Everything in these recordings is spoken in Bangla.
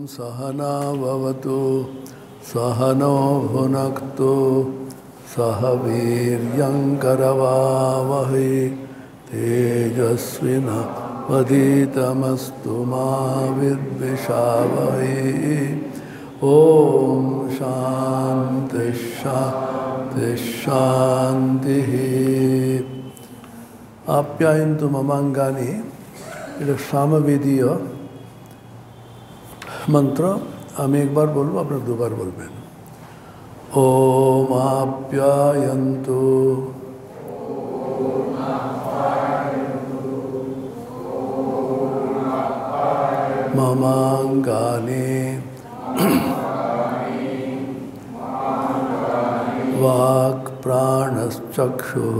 सहना भवतु सहनो भुनक्तु सह वीर्यङ्करवावहै तेजस्विनावधीतमस्तु मा विद्विषावहै। ॐ शान्ति शान्ति शान्तिः। आप्यायन्तु ममाङ्गानि এটা সামবেদীয় মন্ত্র। আমি একবার বলবো, আপনারা দুবার বলবেন। ওম আপ্যায়ন্তু মমাঙ্গানি वाक् प्राणश्चक्षुः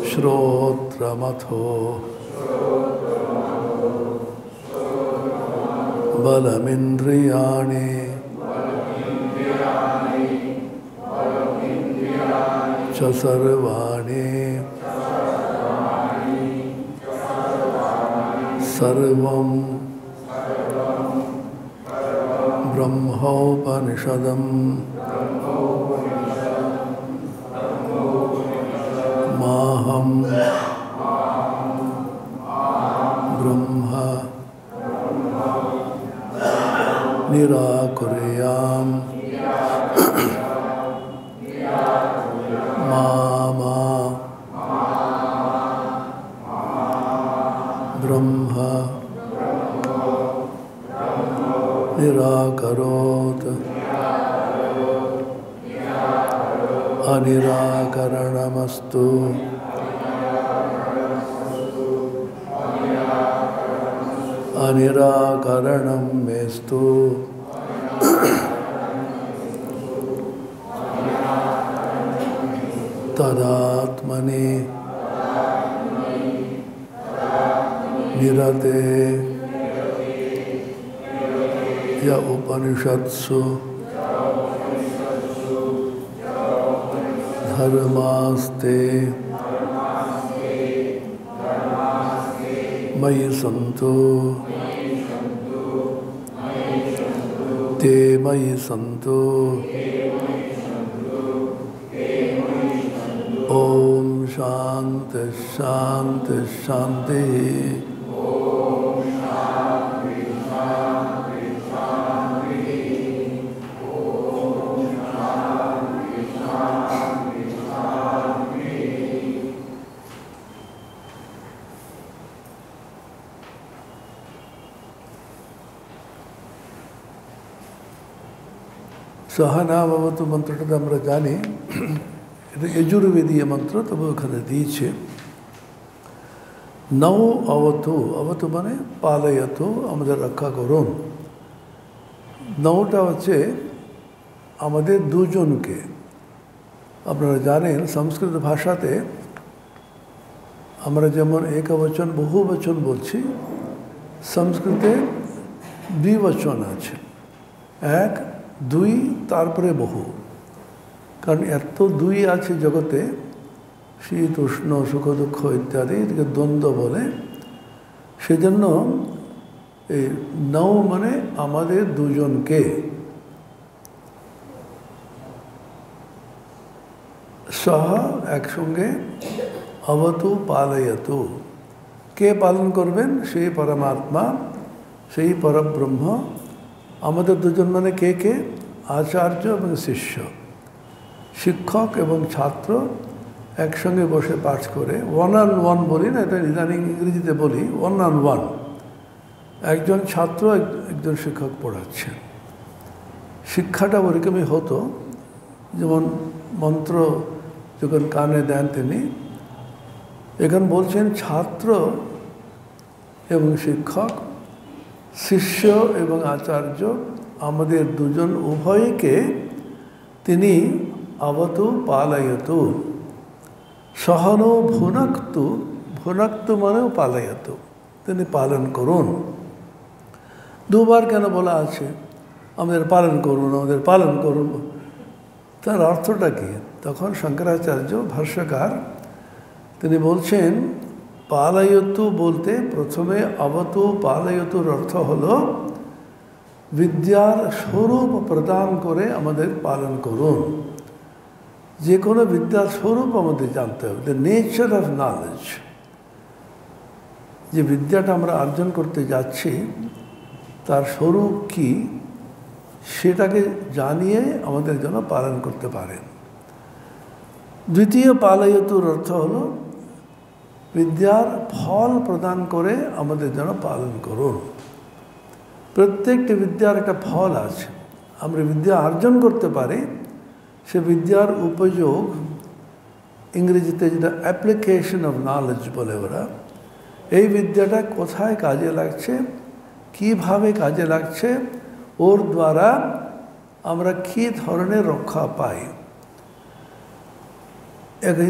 श्रोत्रमथो बलमिन्द्रियाणि च सर्वाणि सर्वं ब्रह्मोपनिषदम् माहं ब्रह्म निराकुर्याम् मा ब्रह्म निराकरोत् अनिराकरणमस्तु। अनिराकरणं मेस्तु। तदात्मनि निरते य उपनिषत्सु धर्मास्ते मयि सन्तु ते मयि सन्तु। ॐ शान्ति शान्ति शान्तिः। সহনা ভবতু মন্ত্রটা আমরা জানি, এটা যজুর্বেদীয় মন্ত্র, তবে ওখানে দিয়েছে নৌ অবতু। অবতু মানে পালয়তু, আমাদের রক্ষা করুন। নৌটা হচ্ছে আমাদের দুজনকে। আপনারা জানেন সংস্কৃত ভাষাতে আমরা যেমন একবচন বহু বচন বলছি, সংস্কৃতে দ্বিবচন আছে, এক দুই তারপরে বহু। কারণ এত দুই আছে জগতে, শীত উষ্ণ সুখ দুঃখ ইত্যাদি, এটাকে দ্বন্দ্ব বলে। সেজন্য এই নৌ মানে আমাদের দুজনকে। সহ একসঙ্গে, অবতু পালয়তু, কে পালন করবেন? সেই পরমাত্মা, সেই পরব্রহ্ম। আমাদের দুজন মানে কে কে? আচার্য এবং শিষ্য, শিক্ষক এবং ছাত্র একসঙ্গে বসে পাঠ করে। ওয়ান অন ওয়ান বলি না, এটা ইদানিং ইংরেজিতে বলি ওয়ান অন ওয়ান। একজন ছাত্র একজন শিক্ষক পড়াচ্ছেন। শিক্ষাটা ওরকমই হতো, যেমন মন্ত্র যখন কানে দেন তিনি, এখন বলছেন ছাত্র এবং শিক্ষক, শিষ্য এবং আচার্য, আমাদের দুজন উভয়কে তিনি অবতু পালয়তু। সহনো ভুনক্তু, ভুনক্তু মানেও পালয়তু, তিনি পালন করুন। দুবার কেন বলা আছে আমাদের পালন করুন, আমাদের পালন করুন? তার অর্থটা কি? তখন শঙ্করাচার্য ভাষ্যকার তিনি বলছেন পালয়তু বলতে প্রথমে অবতু পালয়তুর অর্থ হলো বিদ্যার স্বরূপ প্রদান করে আমাদের পালন করুন। যে কোনো বিদ্যার স্বরূপ আমাদের জানতে হবে, দ্য নেচার অফ নলেজ। যে বিদ্যাটা আমরা অর্জন করতে যাচ্ছি তার স্বরূপ কি সেটাকে জানিয়ে আমাদের জন্য পালন করতে পারেন। দ্বিতীয় পালয়তুর অর্থ হলো বিদ্যার ফল প্রদান করে আমাদের জন্য পালন করুন। প্রত্যেকটি বিদ্যার একটা ফল আছে। আমরা বিদ্যা অর্জন করতে পারি, সে বিদ্যার উপযোগ, ইংরেজিতে যেটা অ্যাপ্লিকেশন অফ নলেজ বলে ওরা, এই বিদ্যাটা কোথায় কাজে লাগছে, কিভাবে কাজে লাগছে, ওর দ্বারা আমরা কী ধরনের রক্ষা পাই।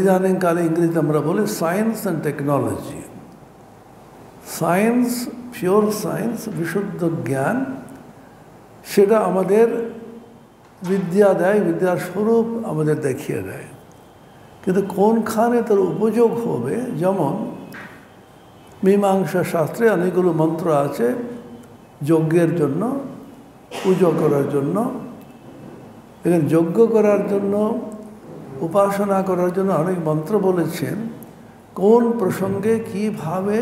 ইদানিংকালে ইংরেজিতে আমরা বলি science and technology. Science, pure science, বিশুদ্ধ জ্ঞান, সেটা আমাদের বিদ্যা দেয়, বিদ্যার স্বরূপ আমাদের দেখিয়ে দেয়। কিন্তু কোনখানে তার উপযোগ হবে, যেমন মীমাংসা শাস্ত্রে অনেকগুলো মন্ত্র আছে যজ্ঞের জন্য, পুজো করার জন্য। এখানে যজ্ঞ করার জন্য, উপাসনা করার জন্য অনেক মন্ত্র বলেছেন। কোন প্রসঙ্গে কিভাবে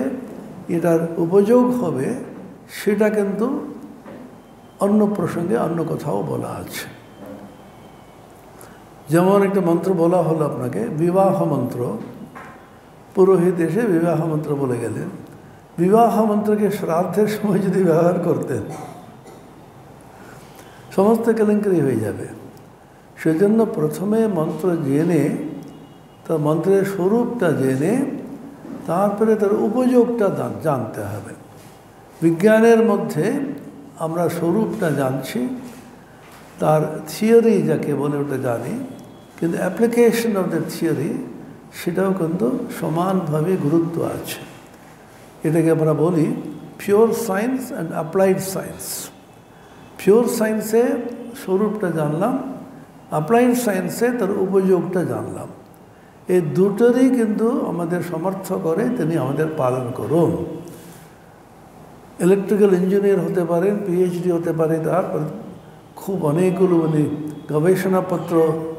এটার উপযোগ হবে সেটা কিন্তু অন্য প্রসঙ্গে অন্য কোথাও বলা আছে। যেমন একটা মন্ত্র বলা হলো আপনাকে, বিবাহ মন্ত্র। পুরোহিত এসে বিবাহ মন্ত্র বলে গেলেন। বিবাহ মন্ত্রকে শ্রাদ্ধের সময় যদি ব্যবহার করতেন সমস্ত কেলেঙ্কারি হয়ে যাবে। সেজন্য প্রথমে মন্ত্র জেনে, তার মন্ত্রের স্বরূপটা জেনে, তারপরে তার উপযোগটা জানতে হবে। বিজ্ঞানের মধ্যে আমরা স্বরূপটা জানছি, তার থিওরি যাকে বলে ওটা জানি, কিন্তু অ্যাপ্লিকেশন অফ দ্য থিওরি সেটাও কিন্তু সমানভাবে গুরুত্ব আছে। এটাকে আমরা বলি pure science and applied science. Pure সায়েন্সে স্বরূপটা জানলাম, অ্যাপ্লাইড সায়েন্সে তার উপযোগটা জানলাম। এই দুটোরই কিন্তু আমাদের সমর্থ করে তিনি আমাদের পালন করুন। ইলেকট্রিক্যাল ইঞ্জিনিয়ার হতে পারেন, পিএইচডি হতে পারে, তারপর খুব অনেকগুলো উনি গবেষণাপত্র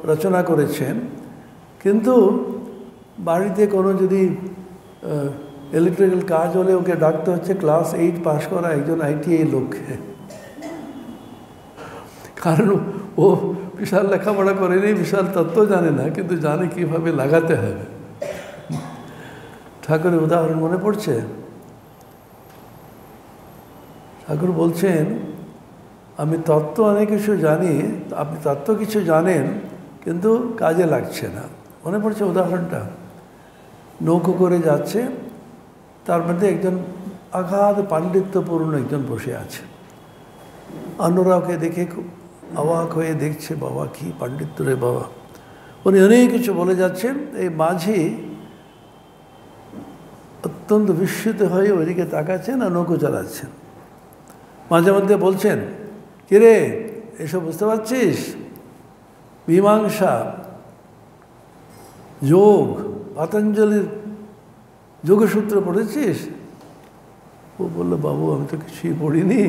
রচনা করেছেন, কিন্তু বাড়িতে কোনো যদি ইলেকট্রিক্যাল কাজ হলে ওকে ডাকতে হচ্ছে ক্লাস 8 পাস করা একজন আইটিআই লোককে, কারণ ও বিশাল লেখাপড়া করেনি, বিশাল তত্ত্ব জানে না, কিন্তু জানে কীভাবে লাগাতে হবে। ঠাকুরের উদাহরণ মনে পড়ছে। ঠাকুর বলছেন, আমি তত্ত্ব অনেক কিছু জানি, আপনি তত্ত্ব কিছু জানেন কিন্তু কাজে লাগছে না। মনে পড়ছে উদাহরণটা? নৌকো করে যাচ্ছে, তার মধ্যে একজন আঘাত পাণ্ডিত্যপূর্ণ একজন বসে আছে। অন্যরা ওকে দেখে খুব অবাক হয়ে দেখছে, বাবা কি পাণ্ডিত্য রে বাবা। উনি অনেক কিছু বলে যাচ্ছেন, এই মাঝি অত্যন্ত বিস্মিত হয়ে ওইদিকে তাকাচ্ছেন আর নৌকো চালাচ্ছেন। মাঝে মধ্যে বলছেন, কিরে এসব বুঝতে পারছিস? মীমাংসা, যোগ, পতঞ্জলির যোগসূত্র পড়েছিস? ও বললো, বাবু আমি তো কিছুই পড়িনি।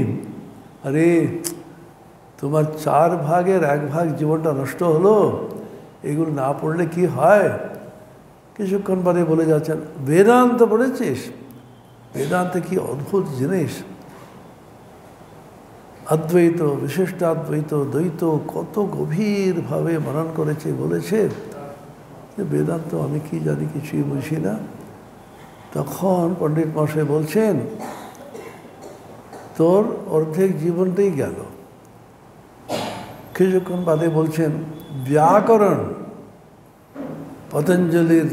আরে তোমার 4 ভাগের 1 ভাগ জীবনটা নষ্ট হলো, এগুলো না পড়লে কি হয়? কিছুক্ষণ বাদে বলে যাচ্ছেন, বেদান্ত পড়েছিস? বেদান্তে কি অদ্ভুত জিনিস, অদ্বৈত, বিশিষ্টাদ্বৈত, দ্বৈত কত গভীরভাবে মনন করেছে, বলেছে যে বেদান্ত আমি কি জানি, কিছুই বুঝি না। তখন পণ্ডিত মশাই বলছেন, তোর অর্ধেক জীবনটাই গেল। কিছুক্ষণ বাদে বলছেন, ব্যাকরণ, পতঞ্জলির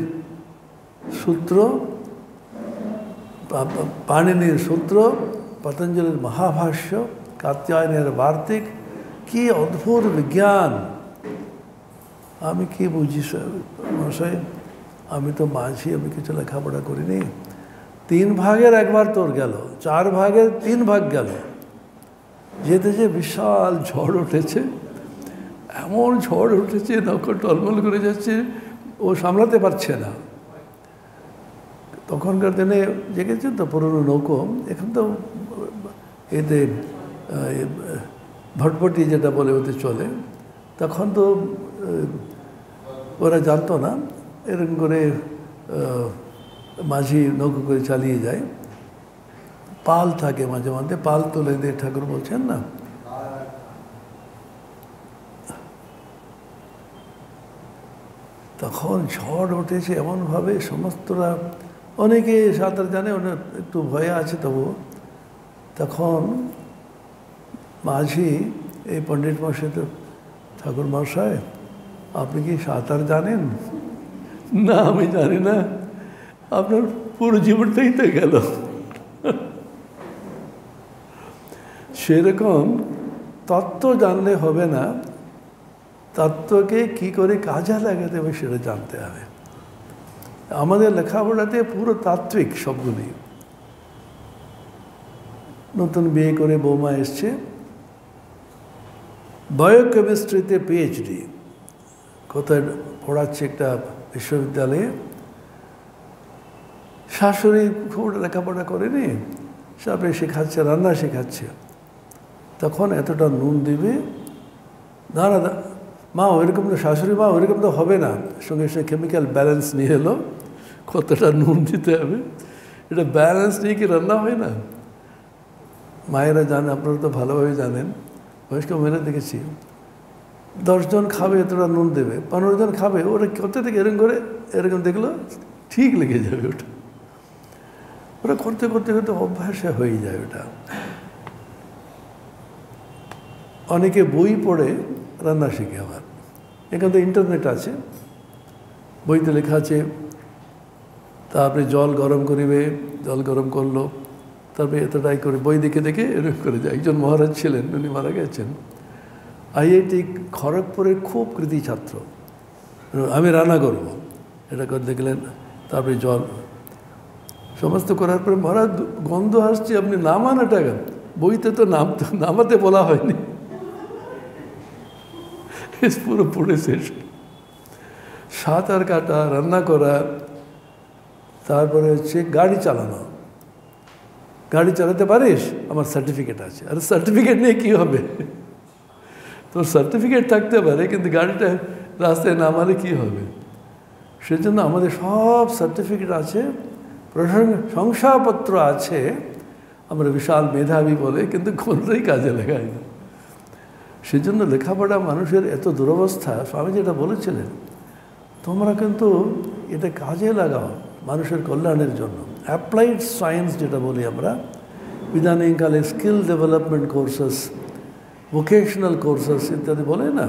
সূত্র, পাণিনির সূত্র, পতঞ্জলির মহাভাষ্য, কাত্যায়নের বার্তিক, কি অদ্ভুত বিজ্ঞান, আমি কি বুঝি মশাই? আমি তো মাঝি, আমি কিছু লেখাপড়া করিনি। 3 ভাগের 1 ভাগ তোর গেল, 4 ভাগের 3 ভাগ গেল। যেতে যে বিশাল ঝড় উঠেছে, এমন ঝড় উঠেছে, নৌকো টলমল করে যাচ্ছে, ও সামলাতে পারছে না। তখনকার দিনে দেখেছেন তো পুরনো নৌকো, এখন তো এতে ভটভটি যেটা বলে ওতে চলে, তখন তো ওরা জানতো না, এরকম করে মাঝি নৌকো করে চালিয়ে যায়, পাল থাকে মাঝে মাঝে, পাল তুলে দিয়ে ঠাকুর বলছেন না। তখন ঝড় উঠেছে এমনভাবে, সমস্তরা, অনেকে সাঁতার জানে, একটু ভয়ে আছে তবু। তখন মাঝি এই পণ্ডিত মশাই তো, ঠাকুর মশাই আপনি কি সাঁতার জানেন? না আমি জানি না। আপনার পুরো জীবনটাই তো গেল। সেরকম তত্ত্ব জানলে হবে না, তত্ত্বকে কি করে কাজে লাগাতে হবে সেটা জানতে হবে। আমাদের লেখাপড়াতে পুরো তাত্ত্বিক সবগুলি। নতুন বিয়ে করে বৌমা এসছে, বায়োকেমিস্ট্রিতে পিএইচডি, কোথায় পড়াচ্ছে একটা বিশ্ববিদ্যালয়ে। শাশুড়ি খুব লেখাপড়া করেনি, তারপরে শেখাচ্ছে, রান্না শেখাচ্ছে। তখন এতটা নুন দিবে, না না মা ওইরকম তো, শাশুড়ি মা ওইরকম তো হবে না, সঙ্গে সঙ্গে কেমিক্যাল ব্যালেন্স নিয়ে এলো, কতটা নুন দিতে হবে, এটা ব্যালেন্স নিয়ে কি রান্না হয় না? মায়েরা জানে, আপনারা তো ভালোভাবে জানেন, বয়স্ক মেয়েরা দেখেছি, 10 জন খাবে এতটা নুন দেবে, 15 জন খাবে, ওরা কোথা থেকে এরকম করে এরকম দেখলো ঠিক লেগে যাবে ওটা। ওরা করতে করতে করতে অভ্যাসে হয়ে যায় ওটা। অনেকে বই পড়ে রান্না শিখে, আবার এখানে তো ইন্টারনেট আছে, বইতে লেখা আছে। তারপরে জল গরম করিবে, জল গরম করলো, তারপরে এতটাই করে বই দেখে দেখে এরকম করে যায়। একজন মহারাজ ছিলেন, উনি মারা গেছেন, আইআইটি খড়গপুরের খুব কৃতি ছাত্র। আমি রান্না করব, এটা করে দেখলেন, তারপরে জল সমস্ত করার পরে মহারাজ গন্ধ আসছে, আপনি নামান এটা, বইতে তো নামাতে বলা হয়নি। পুরো পড়ে শেষ। সাঁতার কাটা, রান্না করা, তারপরে হচ্ছে গাড়ি চালানো। গাড়ি চালাতে পারিস? আমার সার্টিফিকেট আছে। আর সার্টিফিকেট নিয়ে কী হবে? তোর সার্টিফিকেট থাকতে পারে, কিন্তু গাড়িটা রাস্তায় নামালে কী হবে? সেজন্য আমাদের সব সার্টিফিকেট আছে, শংসাপত্র আছে, আমরা বিশাল মেধাবী বলে, কিন্তু কোনোটাই কাজে লাগাই না। সেজন্য লেখাপড়া মানুষের এত দুরবস্থা। স্বামী যেটা বলেছিলেন, তোমরা কিন্তু এটা কাজে লাগাও মানুষের কল্যাণের জন্য। অ্যাপ্লাইড সায়েন্স যেটা বলি আমরা, ইদানিংকালে skill development courses, vocational courses ইত্যাদি বলে না।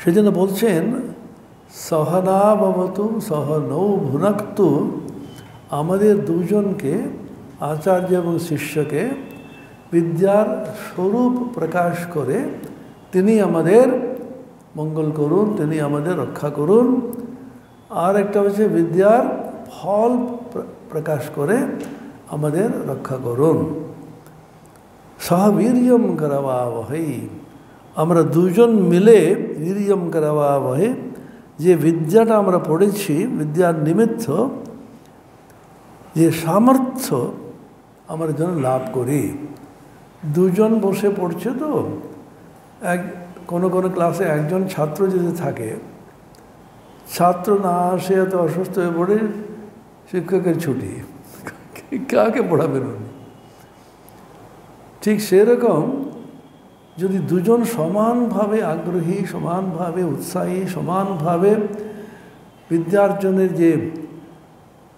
সেজন্য বলছেন, সহনা ভবতু সহনৌ ভুনাক্তু, আমাদের দুজনকে, আচার্য এবং শিষ্যকে বিদ্যার স্বরূপ প্রকাশ করে তিনি আমাদের মঙ্গল করুন, তিনি আমাদের রক্ষা করুন। আর একটা হচ্ছে বিদ্যার ফল প্রকাশ করে আমাদের রক্ষা করুন। সহবীর্যম করবাবহৈ, আমরা দুজন মিলে বীর্যম করবাবহৈ, যে বিদ্যাটা আমরা পড়েছি, বিদ্যার নিমিত্ত যে সামর্থ্য আমরা যেন লাভ করি। দুজন বসে পড়ছে তো, কোনো ক্লাসে একজন ছাত্র যদি থাকে, ছাত্র না আসে এত অসুস্থ হয়ে পড়ে, শিক্ষকের ছুটি, কাকে পড়াবেন উনি? ঠিক সেরকম যদি দুজন সমানভাবে আগ্রহী, সমানভাবে উৎসাহী, সমানভাবে বিদ্যার্জনের যে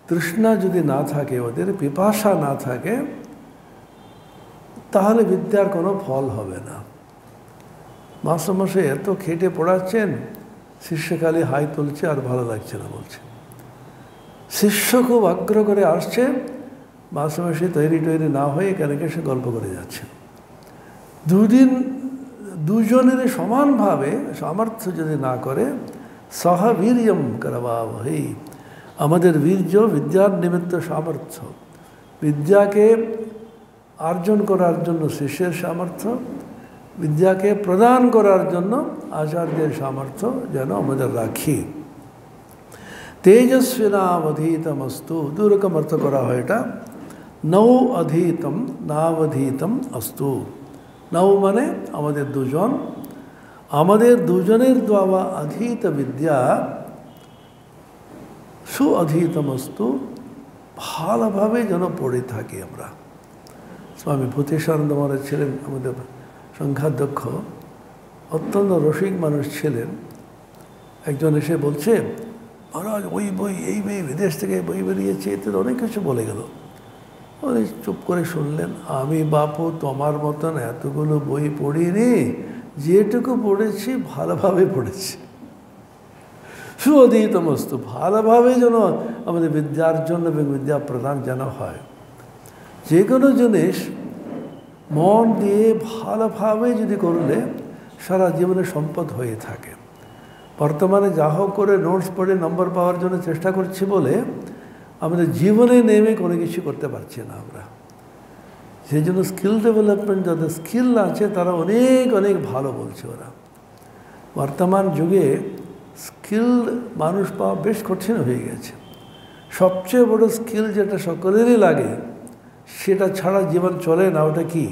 তৃষ্ণা যদি না থাকে, ওদের পিপাসা না থাকে, তাহলে বিদ্যার কোনো ফল হবে না। মাস্টারমশাই এত খেটে পড়াচ্ছেন, শিষ্য খালি হাই তুলছে আর ভালো লাগছে না বলছে। শিষ্য খুব আগ্রহ করে আসছে, মাস্টারমশাই তৈরি না হয়ে এখানে সে গল্প করে যাচ্ছে। দুজনের সমানভাবে সামর্থ্য যদি না করে, সহবীর্যম করবাবহৈ, আমাদের বীর্য বিদ্যার নিমিত্ত সামর্থ্য, বিদ্যাকে অর্জন করার জন্য শিষ্যের সামর্থ্য, বিদ্যাকে প্রদান করার জন্য আচার্যের সামর্থ্য যেন আমাদের রাখি। তেজস্বিনাবধীতমস্তু, দুরকম অর্থ করা হয় এটা। নৌ অধীতম নাবধীতম অস্তু। নৌ মানে আমাদের দুজন, আমাদের দুজনের দ্বারা অধীত বিদ্যা সুঅধীতমস্তু, ভালোভাবে যেন পড়ে থাকি আমরা। স্বামী ভূতেশানন্দ মহারাজ ছিলেন আমাদের সংখ্যাধ্যক্ষ, অত্যন্ত রসিক মানুষ ছিলেন। একজন এসে বলছে, মহারাজ ওই বই এই বই বিদেশ থেকে বই বেরিয়েছে, এতে অনেক কিছু বলে গেল। উনি চুপ করে শুনলেন। আমি বাপু তোমার মতন এতগুলো বই পড়িনি, যেটুকু পড়েছি ভালোভাবে পড়েছি। সুঅধীতমস্তু, ভালোভাবে যেন আমাদের বিদ্যার জন্য এবং বিদ্যা প্রদান যেন হয়। যে কোনো জিনিস মন দিয়ে ভালোভাবে যদি করলে সারা জীবনে সম্পদ হয়ে থাকে। বর্তমানে যা হোক করে নোটস পড়ে নম্বর পাওয়ার জন্য চেষ্টা করছি বলে আমাদের জীবনে নেমে কোনো কিছু করতে পারছি না আমরা। সেই জন্য স্কিল ডেভেলপমেন্ট, যাদের স্কিল আছে তারা অনেক অনেক ভালো বলছে ওরা। বর্তমান যুগে স্কিল মানুষ পাওয়া বেশ কঠিন হয়ে গেছে। সবচেয়ে বড় স্কিল যেটা সকলেরই লাগে, সেটা ছাড়া জীবন চলে না, ওটা কি?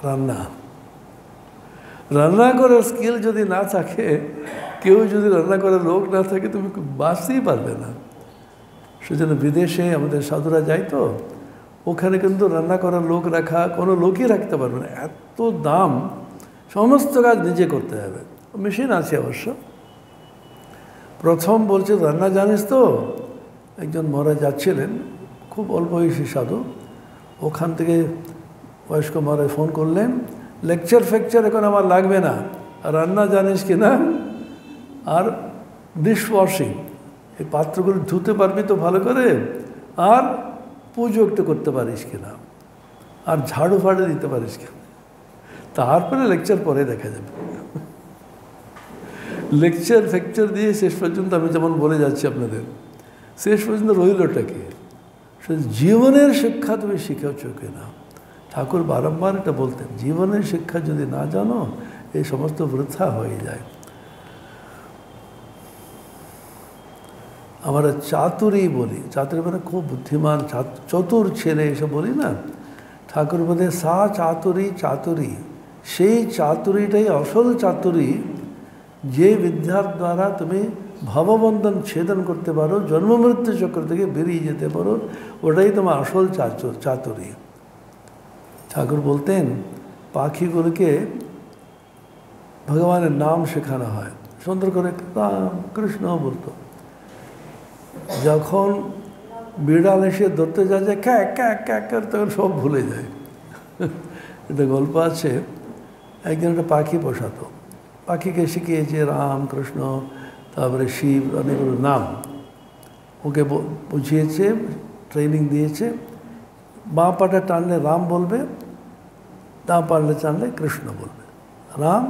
রান্না। রান্না করার স্কিল যদি না থাকে, কেউ যদি রান্না করার লোক না থাকে, তুমি বাঁচতেই পারবে না। সেজন্য বিদেশে আমাদের সাধুরা যায় তো, ওখানে কিন্তু রান্না করার লোক রাখা কোনো লোকই রাখতে পারবে না, এত দাম। সমস্ত কাজ নিজে করতে হবে। মেশিন আছে অবশ্য। প্রথম বলছে, রান্না জানিস তো? একজন মহারাজ যাচ্ছিলেন, খুব অল্প বয়সী সাধু। ওখান থেকে বয়স্ক মহারাজ ফোন করলেন, লেকচার ফেকচার এখন আমার লাগবে না, রান্না জানিস কি না, আর ডিশ ওয়াশিং, এই পাত্রগুলো ধুতে পারবি তো ভালো করে, আর পুজো একটু করতে পারিস কিনা, আর ঝাড়ু ফাড়ু দিতে পারিস কিনা। তারপরে লেকচার পরে দেখা যাবে। লেকচার ফেকচার দিয়ে শেষ পর্যন্ত আমি যেমন বলে যাচ্ছি আপনাদের, শেষ পর্যন্ত রইলটা কি? জীবনের শিক্ষা তুমি শিখেছ কিনা। ঠাকুর বারংবার এটা বলতেন, জীবনের শিক্ষা যদি না জানো, এই সমস্ত বৃথা হয়ে যায়। আমরা চাতুরি বলি, চাতুরি মানে খুব বুদ্ধিমান, চতুর ছেলে এসব বলি না। ঠাকুর বলে সা চাতুরি চাতুরি, সেই চাতুরিটাই আসল চাতুরি, যে বিদ্যার দ্বারা তুমি ভববন্ধন ছেদন করতে পারো, জন্মমৃত্যু চক্র থেকে বেরিয়ে যেতে পারো, ওটাই তোমার আসল চাতুরি। ঠাকুর বলতেন পাখিগুলোকে ভগবানের নাম শেখানো হয়, সুন্দর করে রাম কৃষ্ণ বলতো। যখন বিড়াল এসে ধরতে যায় যে ক্যাক ক্যাক ক্যাক ক্যাক, তখন সব ভুলে যায়। এটা গল্প আছে, একজন একটা পাখি পোষাতো, পাখিকে শিখিয়েছে রাম কৃষ্ণ, তারপরে শিব, অনেকগুলো নাম ওকে বুঝিয়েছে, ট্রেনিং দিয়েছে। বাঁ পাটা টানলে রাম বলবে, ডান পাটে টানলে কৃষ্ণ বলবে। রাম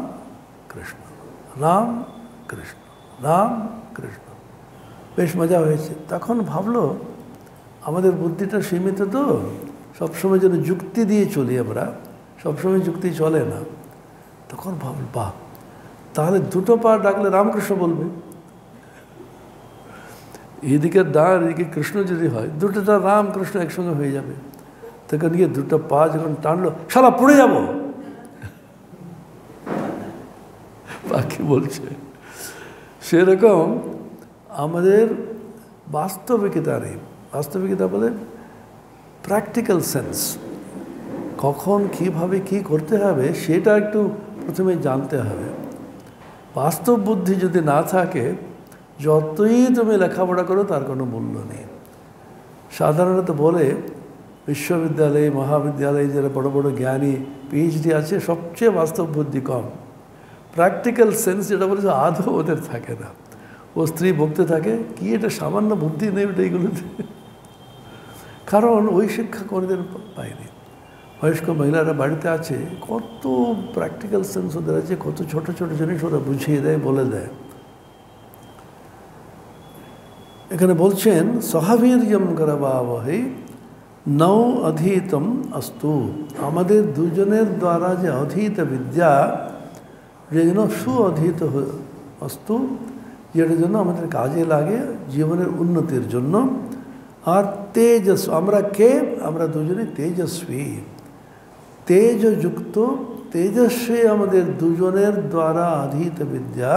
কৃষ্ণ, রাম কৃষ্ণ, রাম কৃষ্ণ। বেশ মজা হয়েছে। তখন ভাবলো আমাদের বুদ্ধিটা সীমিত তো, সবসময় যেন যুক্তি দিয়ে চলি আমরা, সবসময় যুক্তি চলে না। তখন ভাবল বাহ, তাহলে দুটো পা ডাকলে রামকৃষ্ণ বলবে, এদিকে ডান এদিকে কৃষ্ণ যদি হয়, দুটোটা রাম কৃষ্ণ একসঙ্গে হয়ে যাবে। তখন গিয়ে দুটো পা যখন টানলো, শালা পড়ে যাব, পাখি বলছে। সেরকম আমাদের বাস্তবিকতা নেই। বাস্তবিকতা বলে প্র্যাকটিক্যাল সেন্স, কখন কীভাবে কী করতে হবে সেটা একটু প্রথমে জানতে হবে। বাস্তব বুদ্ধি যদি না থাকে, যতই তুমি লেখাপড়া করো তার কোনো মূল্য নেই। সাধারণত বলে বিশ্ববিদ্যালয়ে মহাবিদ্যালয়ে যারা বড় বড় জ্ঞানী পিএইচডি আছে, সবচেয়ে বাস্তব বুদ্ধি কম। প্র্যাকটিক্যাল সেন্স যেটা বলেছে আদৌ ওদের থাকে না। ও স্ত্রী বকতে থাকে, কি এটা সামান্য বুদ্ধি নেই ওটা এইগুলোতে, কারণ ওই শিক্ষা কোনোদিন পায়নি। বয়স্ক মহিলারা বাড়িতে আছে, কত প্র্যাকটিক্যাল সেন্স ওদের আছে, কত ছোট ছোট জিনিস ওরা বুঝিয়ে দেয়, বলে দেয়। এখানে বলছেন সহাবীর্যম করবাবহৈ নৌ অধীতম অস্তু, আমাদের দুজনের দ্বারা যে অধীত বিদ্যা, যে যেন সুঅধীত অস্তু, যেটার জন্য আমাদের কাজে লাগে জীবনের উন্নতির জন্য। আর তেজস্বী, আমরা কে? আমরা দুজনে তেজস্বী, তেজযুক্ত, তেজস্বী। আমাদের দুজনের দ্বারা অধীত বিদ্যা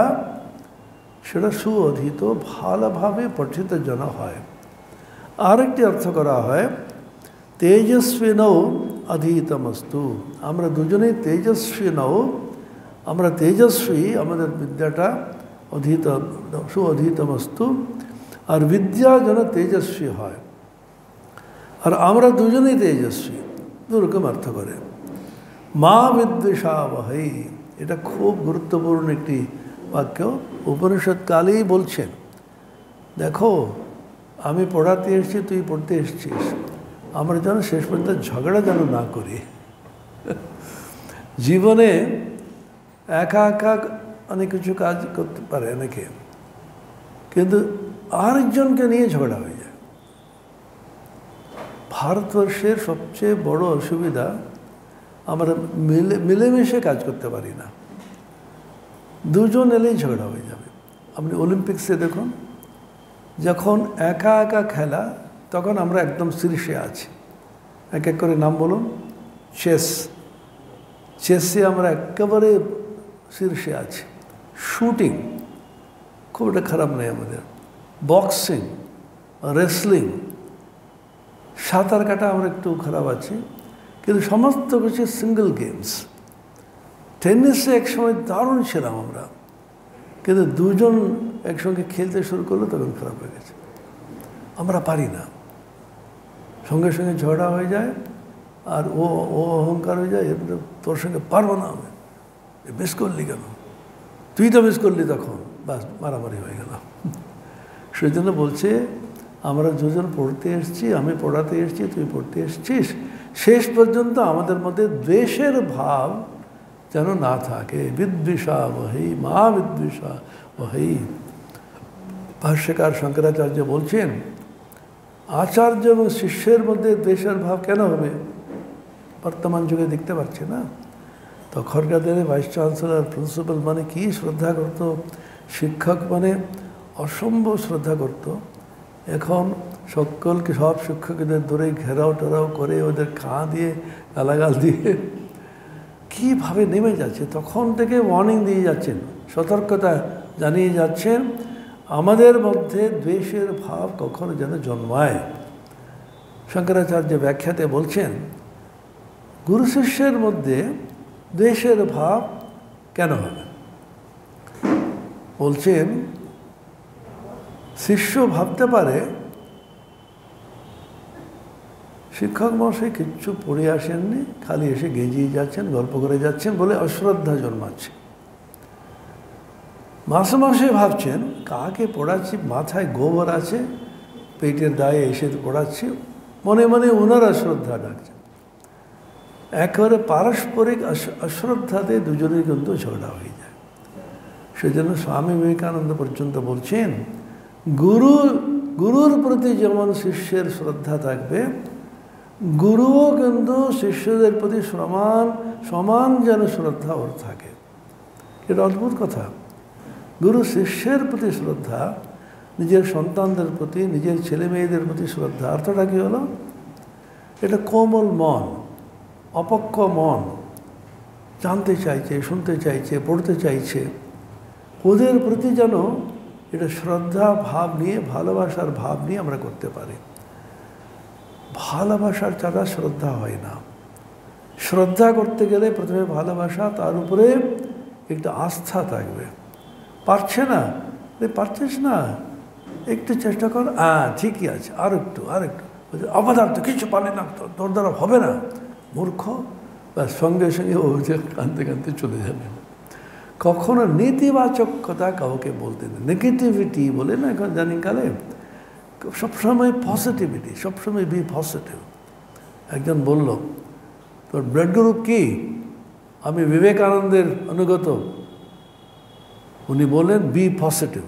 সেটা সুঅধীত, ভালোভাবে পঠিত যেন হয়। আরেকটি অর্থ করা হয় তেজস্বী নৌ অধীতমস্তু, আমরা দুজনেই তেজস্বী নৌ, আমরা তেজস্বী, আমাদের বিদ্যাটা অধীত সুঅধীতমস্তু, আর বিদ্যা যেন তেজস্বী হয়। আর আমরা দুজনেই তেজস্বী, দুরকম অর্থ করে। মা বিদ্বেষাবহৈ, এটা খুব গুরুত্বপূর্ণ একটি বাক্য। উপনিষদ কালেই বলছেন, দেখো আমি পড়াতে এসেছি, তুই পড়তে এসেছিস, আমরা যেন শেষ পর্যন্ত ঝগড়া যেন না করি। জীবনে একা একা অনেক কিছু কাজ করতে পারে অনেকে, কিন্তু আরেকজনকে নিয়ে ঝগড়া হয়ে যায়। ভারতবর্ষের সবচেয়ে বড় অসুবিধা, আমরা মিলেমিশে কাজ করতে পারি না, দুজন এলেই ঝগড়া হয়ে যাবে। আপনি অলিম্পিক্সে দেখুন, যখন একা একা খেলা তখন আমরা একদম শীর্ষে আছি। এক এক করে নাম বলুন। চেসে আমরা একেবারে শীর্ষে আছি। শুটিং খুব একটা খারাপ নেই আমাদের, বক্সিং, রেসলিং, সাঁতার কাটা আমরা একটু খারাপ আছি, কিন্তু সমস্ত কিছু সিঙ্গেল গেমস। টেনিসে একসময় দারুণ ছিলাম আমরা, কিন্তু দুজন একসঙ্গে খেলতে শুরু করলো তখন খারাপ হয়ে গেছে, আমরা পারি না। সঙ্গে সঙ্গে ঝগড়া হয়ে যায়, আর ও অহংকার হয়ে যায়, তোর সঙ্গে পারবো না আমি, মিস করলি কেন, তুই তো মিস করলি, তখন বাস মারামারি হয়ে গেল। সেই জন্য বলছে আমরা দুজন পড়তে এসেছি, আমি পড়াতে এসেছি, তুই পড়তে এসেছিস, শেষ পর্যন্ত আমাদের মধ্যে দ্বেষের ভাব যেন না থাকে। বিদ্বেষাবহৈ মা বিদ্বেষাবহৈ। ভাষ্যকার শঙ্করাচার্য বলছেন, আচার্য এবং শিষ্যের মধ্যে দ্বেষের ভাব কেন হবে? বর্তমান যুগে দেখতে পাচ্ছি না। তখনকার দিনে ভাইস চ্যান্সেলর, প্রিন্সিপাল মানে কি শ্রদ্ধা করত, শিক্ষক মানে অসম্ভব শ্রদ্ধা করত। এখন সকলকে, সব শিক্ষকদের ধরে ঘেরাও টেরাও করে ওদের দিয়ে গালাগাল দিয়ে কীভাবে নেমে যাচ্ছে। তখন থেকে ওয়ার্নিং দিয়ে যাচ্ছেন, সতর্কতা জানিয়ে যাচ্ছেন, আমাদের মধ্যে দ্বেষের ভাব কখনো যেন জন্মায়। শঙ্করাচার্য ব্যাখ্যাতে বলছেন, গুরু শিষ্যের মধ্যে দ্বেষের ভাব কেন হবে? বলছেন, শিষ্য ভাবতে পারে শিক্ষক মশাই কিচ্ছু পড়ে আসেননি, খালি এসে গেঁজিয়ে যাচ্ছেন, গল্প করে যাচ্ছেন বলে অশ্রদ্ধা জন্মাচ্ছে। মাসে মাসে ভাবছেন কাকে পড়াচ্ছি, মাথায় গোবর আছে, পেটের দায়ে এসে পড়াচ্ছি, মনে মনে ওনার অশ্রদ্ধা ডাকছে। একেবারে পারস্পরিক অশ্রদ্ধাতে দুজনের কিন্তু ঝগড়া হয়ে যায়। সেজন্য স্বামী বিবেকানন্দ পর্যন্ত বলছেন, গুরুর প্রতি যেমন শিষ্যের শ্রদ্ধা থাকবে, গুরুও কিন্তু শিষ্যদের প্রতি সমান যেন শ্রদ্ধা ওর থাকে। এটা অদ্ভুত কথা। গুরু শিষ্যের প্রতি শ্রদ্ধা, নিজের সন্তানদের প্রতি, নিজের ছেলে মেয়েদের প্রতি শ্রদ্ধা, অর্থটা কী হলো? এটা কোমল মন, অপক্ষ মন, জানতে চাইছে, শুনতে চাইছে, পড়তে চাইছে, ওদের প্রতি যেন এটা শ্রদ্ধা ভাব নিয়ে, ভালোবাসার ভাব নিয়ে আমরা করতে পারি। ভালোবাসার ছাড়া শ্রদ্ধা হয় না। শ্রদ্ধা করতে গেলে প্রথমে ভালোবাসা, তার উপরে একটা আস্থা থাকবে। পারছে না, পারছিস না, একটু চেষ্টা কর, ঠিকই আছে, আর একটু অপদার্থ, কিছু পারে না, তোর দ্বারা হবে না, মূর্খ, বা সঙ্গে সঙ্গে অভিযোগ কাঁদতে কাঁদতে চলে যাবে। কখনো নেতিবাচক কথা কাউকে বলতে নেই, নেগেটিভিটি বলে না এখন জানি কালে, সবসময় পজিটিভিটি, সবসময় বি পজিটিভ। একজন বলল, তোর ব্লাড গ্রুপ কি? আমি বিবেকানন্দের অনুগত। উনি বললেন বি পজিটিভ,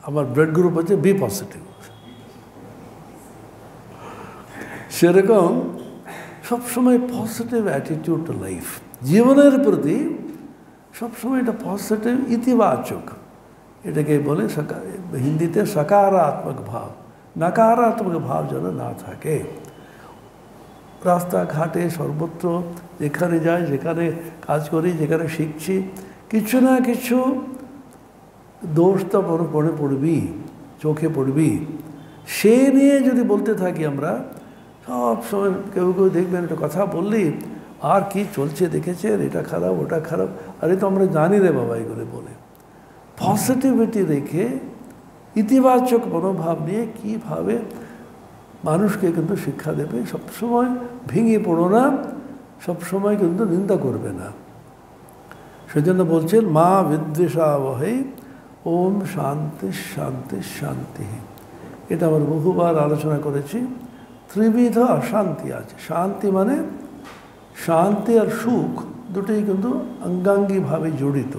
আমার ব্লাড গ্রুপ হচ্ছে বি পজিটিভ। সেরকম সবসময় পজিটিভ অ্যাটিটিউড টু লাইফ, জীবনের প্রতি সবসময় এটা পজিটিভ, ইতিবাচক, এটাকে বলে হিন্দিতে সকারাত্মক ভাব, নকারাত্মক ভাব যেন না থাকে। রাস্তাঘাটে সর্বত্র যেখানে যাই, যেখানে কাজ করি, যেখানে শিখছি, কিছু না কিছু দোষ তো মনে পড়বি, চোখে পড়বি। সে নিয়ে যদি বলতে থাকি আমরা সব সময়, কেউ কেউ দেখবেন একটা কথা বললি আর কি চলছে দেখেছেন, এটা খারাপ ওটা খারাপ, আরে তো আমরা জানি রে বাবা এগুলো বলে। পজিটিভিটি রেখে ইতিবাচক মনোভাব নিয়ে কীভাবে মানুষকে কিন্তু শিক্ষা দেবে। সবসময় ভেঙে পড়ো না, সবসময় কিন্তু নিন্দা করবে না। সেজন্য বলছেন মা বিদ্বেষাবহে ওম শান্তি শান্তি শান্তি। এটা আমরা বহুবার আলোচনা করেছি। ত্রিবিধ অশান্তি আছে। শান্তি মানে শান্তি আর সুখ দুটোই কিন্তু অঙ্গাঙ্গিভাবে জড়িত।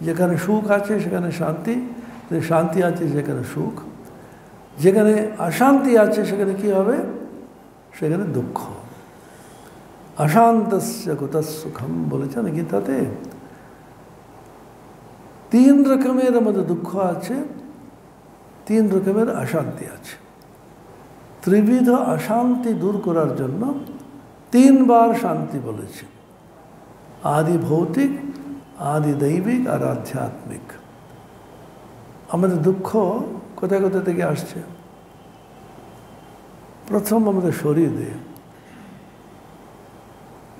যেখানে সুখ আছে সেখানে শান্তি, শান্তি আছে যেখানে সুখ। যেখানে অশান্তি আছে সেখানে কি হবে? সেখানে দুঃখ। অশান্তস্য কুতঃ সুখম বলেছেন গীতাতে। 3 রকমের মধ্যে দুঃখ আছে, 3 রকমের অশান্তি আছে। ত্রিবিধ অশান্তি দূর করার জন্য 3 বার শান্তি বলেছে। আদি ভৌতিক, আদি দৈবিক আর আধ্যাত্মিক। আমাদের দুঃখ কোথায় কোথা থেকে আসছে? প্রথম আমাদের শরীরে,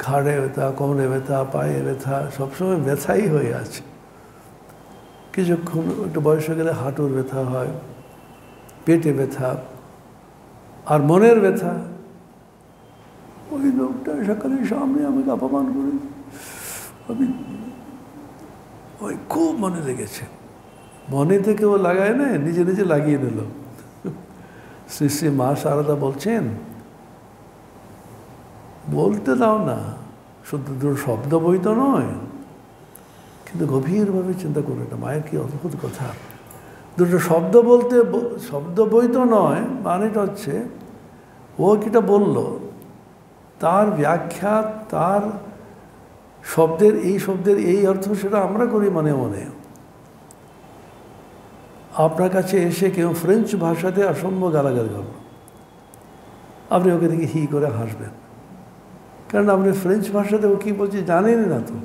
ঘাড়ে ব্যথা, কোমরে ব্যথা, পায়ে ব্যথা, সবসময় ব্যথাই হয়ে আছে। কিছুক্ষণ একটু বয়স হয়ে গেলে হাঁটুর ব্যথা হয়, পেটে ব্যথা, আর মনের ব্যথা। ওই লোকটা সকালের সামনে আমাকে অপমান করে, আমি ওই খুব মনে লেগেছে। মনে থেকে ও লাগায় না, নিজে নিজে লাগিয়ে নিল। শ্রী শ্রী মা শারদা বলছেন, বলতে দাও না, শুধু দুটো শব্দ বই তো নয়, কিন্তু গভীরভাবে চিন্তা করো। এটা মায়ের কি অদ্ভুত কথা। দুটো শব্দ বলতে, শব্দ বই তো নয়, মানেটা হচ্ছে ও কিটা বলল, তার ব্যাখ্যা, তার শব্দের এই অর্থ, সেটা আমরা করি মনে মনে। আপনার কাছে এসে কেউ ফ্রেঞ্চ ভাষাতে অসম্ভব গালাগাল করল, আপনি ওকে দেখে হি করে হাসবেন, কারণ আপনি ফ্রেঞ্চ ভাষাতে ও কী বলছে জানেনই না। তো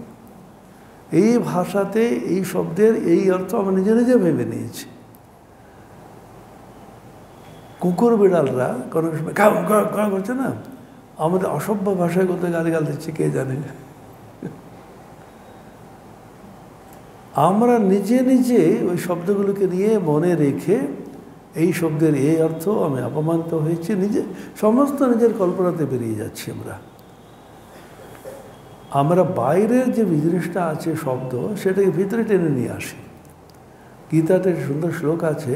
এই ভাষাতে এই শব্দের এই অর্থ আমরা নিজে নিজে ভেবে নিয়েছি। কুকুর বিড়ালরা কোনো সময় কাউ করছে না, আমাদের অসভ্য ভাষায় কোথায় গালিগাল দিচ্ছে কে জানে। আমরা নিজে নিজে ওই শব্দগুলোকে নিয়ে মনে রেখে এই শব্দের এই অর্থ, আমি অপমানিত হয়েছি, নিজে সমস্ত নিজের কল্পনাতে বেরিয়ে যাচ্ছি। আমরা বাইরের যে জিনিসটা আছে শব্দ, সেটাকে ভিতরে টেনে নিয়ে আসি। গীতাতে সুন্দর শ্লোক আছে,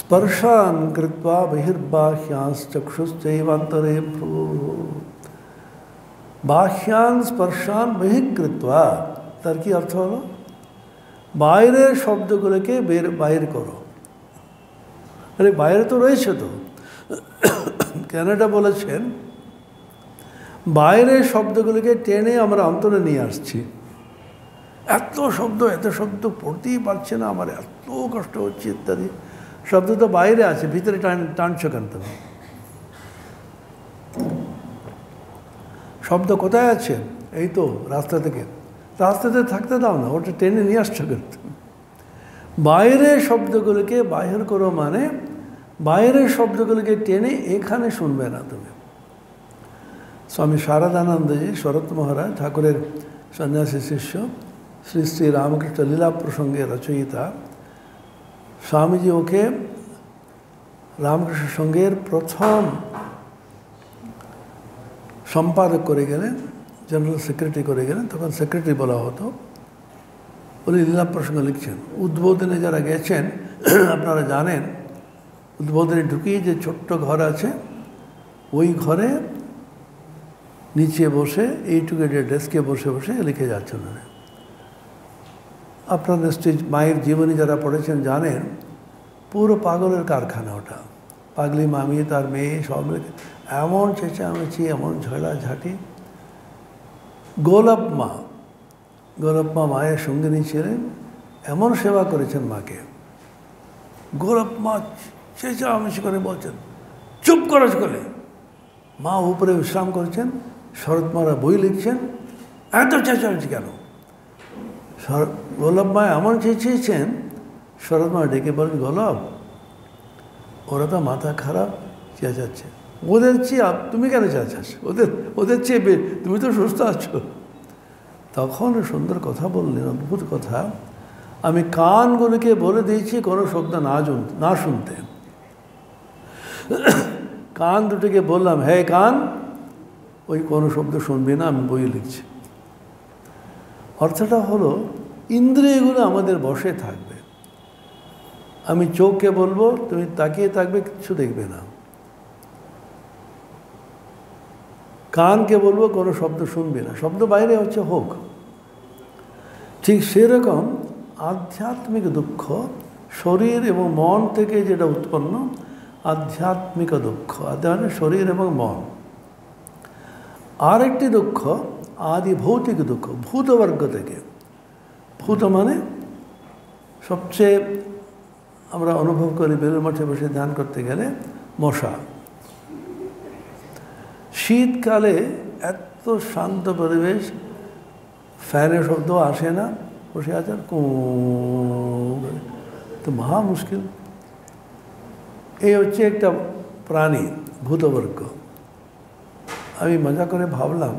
স্পর্শান কৃত্বা বহির্বাহ্যাস চক্ষুশ্চৈবান্তরে বাহ্যান স্পর্শান বহিঃকৃত্বা। তার কি অর্থ হলো? বাইরের শব্দগুলোকে বাইর করো। আরে বাইরে তো রয়েছে। তো ক্যানাডা বলেছেন, বাইরের শব্দগুলোকে টেনে আমরা অন্তরে নিয়ে আসছি। এত শব্দ পড়তেই পারছে না, আমার এত কষ্ট হচ্ছে ইত্যাদি। শব্দ তো বাইরে আছে, ভিতরে টানছ কেন তুমি? শব্দ কোথায় আছে? এই তো রাস্তাতে থাকতে দাও না, ওটা টেনে নিয়ে আসছো কেন? বাইরের শব্দগুলোকে বাহির করো, মানে বাইরের শব্দগুলোকে টেনে এখানে শুনবে না তুমি। স্বামী শারদানন্দজি, শরৎ মহারাজ ঠাকুরের সন্ন্যাসী শিষ্য, শ্রী শ্রী রামকৃষ্ণ লীলা প্রসঙ্গে রচয়িতা, স্বামীজি ওকে রামকৃষ্ণ সঙ্ঘের প্রথম সম্পাদক করে গেলেন, জেনারেল সেক্রেটারি করে গেলেন। তখন সেক্রেটারি বলা হতো। উনি লীলা প্রসঙ্গে লিখছেন। উদ্বোধনে যারা গেছেন আপনারা জানেন, উদ্বোধনে ঢুকিয়ে যে ছোট্ট ঘর আছে, ওই ঘরে নিচে বসে এইটুকু ডেস্কে বসে বসে লিখে যাচ্ছেন। আপনারা নিশ্চয়ই মায়ের জীবনী যারা পড়েছেন জানেন, পুরো পাগলের কারখানা ওটা। পাগলি মামি, তার মেয়ে, সব মিলে এমন চেঁচামেচি, এমন ঝগড়াঝাঁটি। গোলাপ মা মায়ের সঙ্গে নিয়ে ছিলেন, এমন সেবা করেছেন মাকে। গোলাপ মা চেঁচামেচি করে বলছেন, চুপ করো সকলে। মা উপরে বিশ্রাম করছেন, শরৎ মারা বই লিখছেন, এত চেঁচামেচি কেন? গোলাপ মা এমন চেঁচিয়েছেন, শরৎ মা ডেকে বলেন, গোলাপ ওরা তো মাথা খারাপ, চেঁচাচ্ছে। ওদের চেয়ে তুমি কেন চেঁচাচ্ছ? ওদের চেয়ে তুমি তো সুস্থ আছো। তখন সুন্দর কথা বললেন, অদ্ভুত কথা। আমি কানগুলোকে বলে দিয়েছি কোনো শব্দ না শুনতে। কান দুটোকে বললাম, হে কান, ওই কোনো শব্দ শুনবি না, আমি বই লিখছি। অর্থটা হলো ইন্দ্রিয়গুলো আমাদের বশে থাকবে। আমি চোখকে বলবো তুমি তাকিয়ে থাকবে, কিছু দেখবে না। কানকে বলবো কোনো শব্দ শুনবে না, শব্দ বাইরে হচ্ছে হোক। ঠিক সেরকম আধ্যাত্মিক দুঃখ শরীর এবং মন থেকে যেটা উৎপন্ন, আধ্যাত্মিক দুঃখ, আধ্যাত্মিক শরীর এবং মন। আরেকটি দুঃখ আদি ভৌতিক দুঃখ, ভূতবর্গ থেকে। ভূত মানে সবচেয়ে আমরা অনুভব করি বেলুড় মঠে বসে ধ্যান করতে গেলে মশা। শীতকালে এত শান্ত পরিবেশ, ফ্যানের শব্দ আসে না, বসে আছেন তো মহা মুশকিল। এই হচ্ছে একটা প্রাণী, ভূতবর্গ। আমি মজা করে ভাবলাম,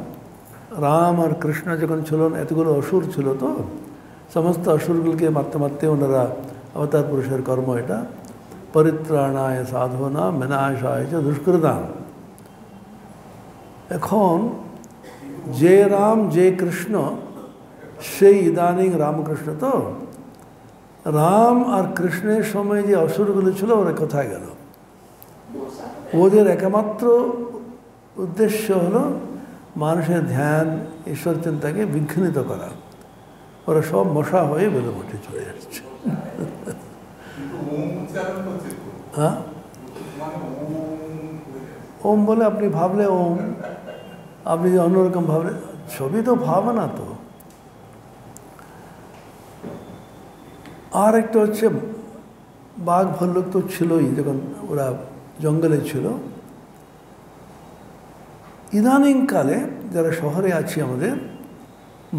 রাম আর কৃষ্ণ যখন ছিল, এতগুলো অসুর ছিল, তো সমস্ত অসুরগুলোকে মারতে মারতে ওনারা, অবতার পুরুষের কর্ম এটা, পরিত্রাণায় সাধনাম বিনাশায় চ দুষ্কৃতাম। এখন যে রাম যে কৃষ্ণ, সেই ইদানিং রামকৃষ্ণ। তো রাম আর কৃষ্ণের সময় যে অসুরগুলো ছিল, ওরা কোথায় গেল? ওদের একমাত্র উদ্দেশ্য হলো মানুষের ধ্যান, ঈশ্বর চিন্তাকে বিঘ্নিত করা। ওরা সব মশা হয়ে বেলুড় মঠে চলে আসছে। হ্যাঁ, ওম বলে আপনি ভাবলে ওম, আপনি যে অন্যরকম ভাবলে, সবই তো ভাবনা। তো আর একটা হচ্ছে বাঘ ভাল্লুক তো ছিলই যখন ওরা জঙ্গলে ছিল। ইদানিংকালে যারা শহরে আছি, আমাদের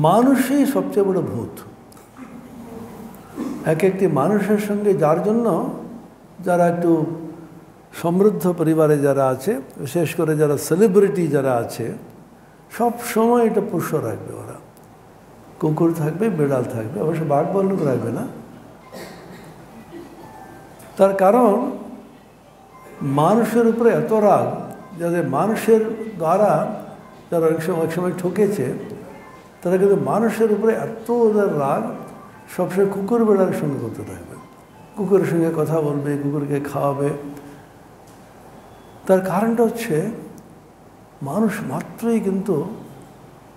মানুষই সবচেয়ে বড় ভূত। এক একটি মানুষের সঙ্গে, যার জন্য যারা একটু সমৃদ্ধ পরিবারে যারা আছে, বিশেষ করে যারা সেলিব্রিটি যারা আছে, সব সময় এটা পোষ্য রাখবে। ওরা কুকুর থাকবে, বিড়াল থাকবে, অবশ্য বাঘ ভাল্লুক রাখবে না। তার কারণ মানুষের উপরে এত রাগ, যাদের মানুষের দ্বারা যারা এক সময় ঠকেছে, তারা কিন্তু মানুষের উপরে এত ওদের রাগ, সবসময় কুকুর বেড়ার সঙ্গে করতে থাকবে, কুকুরের সঙ্গে কথা বলবে, কুকুরকে খাওয়াবে। তার কারণটা হচ্ছে মানুষ মাত্রই কিন্তু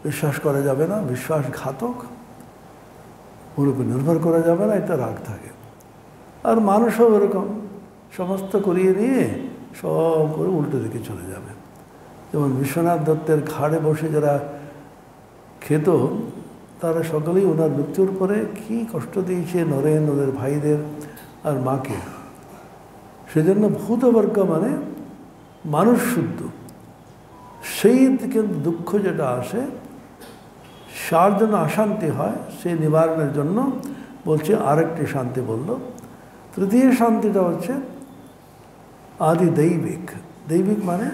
বিশ্বাস করা যাবে না, বিশ্বাসঘাতক, ওর উপর নির্ভর করা যাবে না, এটা রাগ থাকে। আর মানুষও এরকম সমস্ত করিয়ে নিয়ে সব করে উল্টো দিকে চলে যাবে। যেমন বিশ্বনাথ দত্তের ঘাড়ে বসে যারা খেত, তারা সকলেই ওনার মৃত্যুর পরে কী কষ্ট দিয়েছে নরেন, ওদের ভাইদের আর মাকে। সেজন্য ভূতবর্গ মানে মানুষ শুদ্ধ, সেই দিকে দুঃখ যেটা আসে, সার জন্য অশান্তি হয়, সেই নিবারণের জন্য বলছে আরেকটি শান্তি বলল। তৃতীয় শান্তিটা হচ্ছে আদি দৈবিক। দৈবিক মানে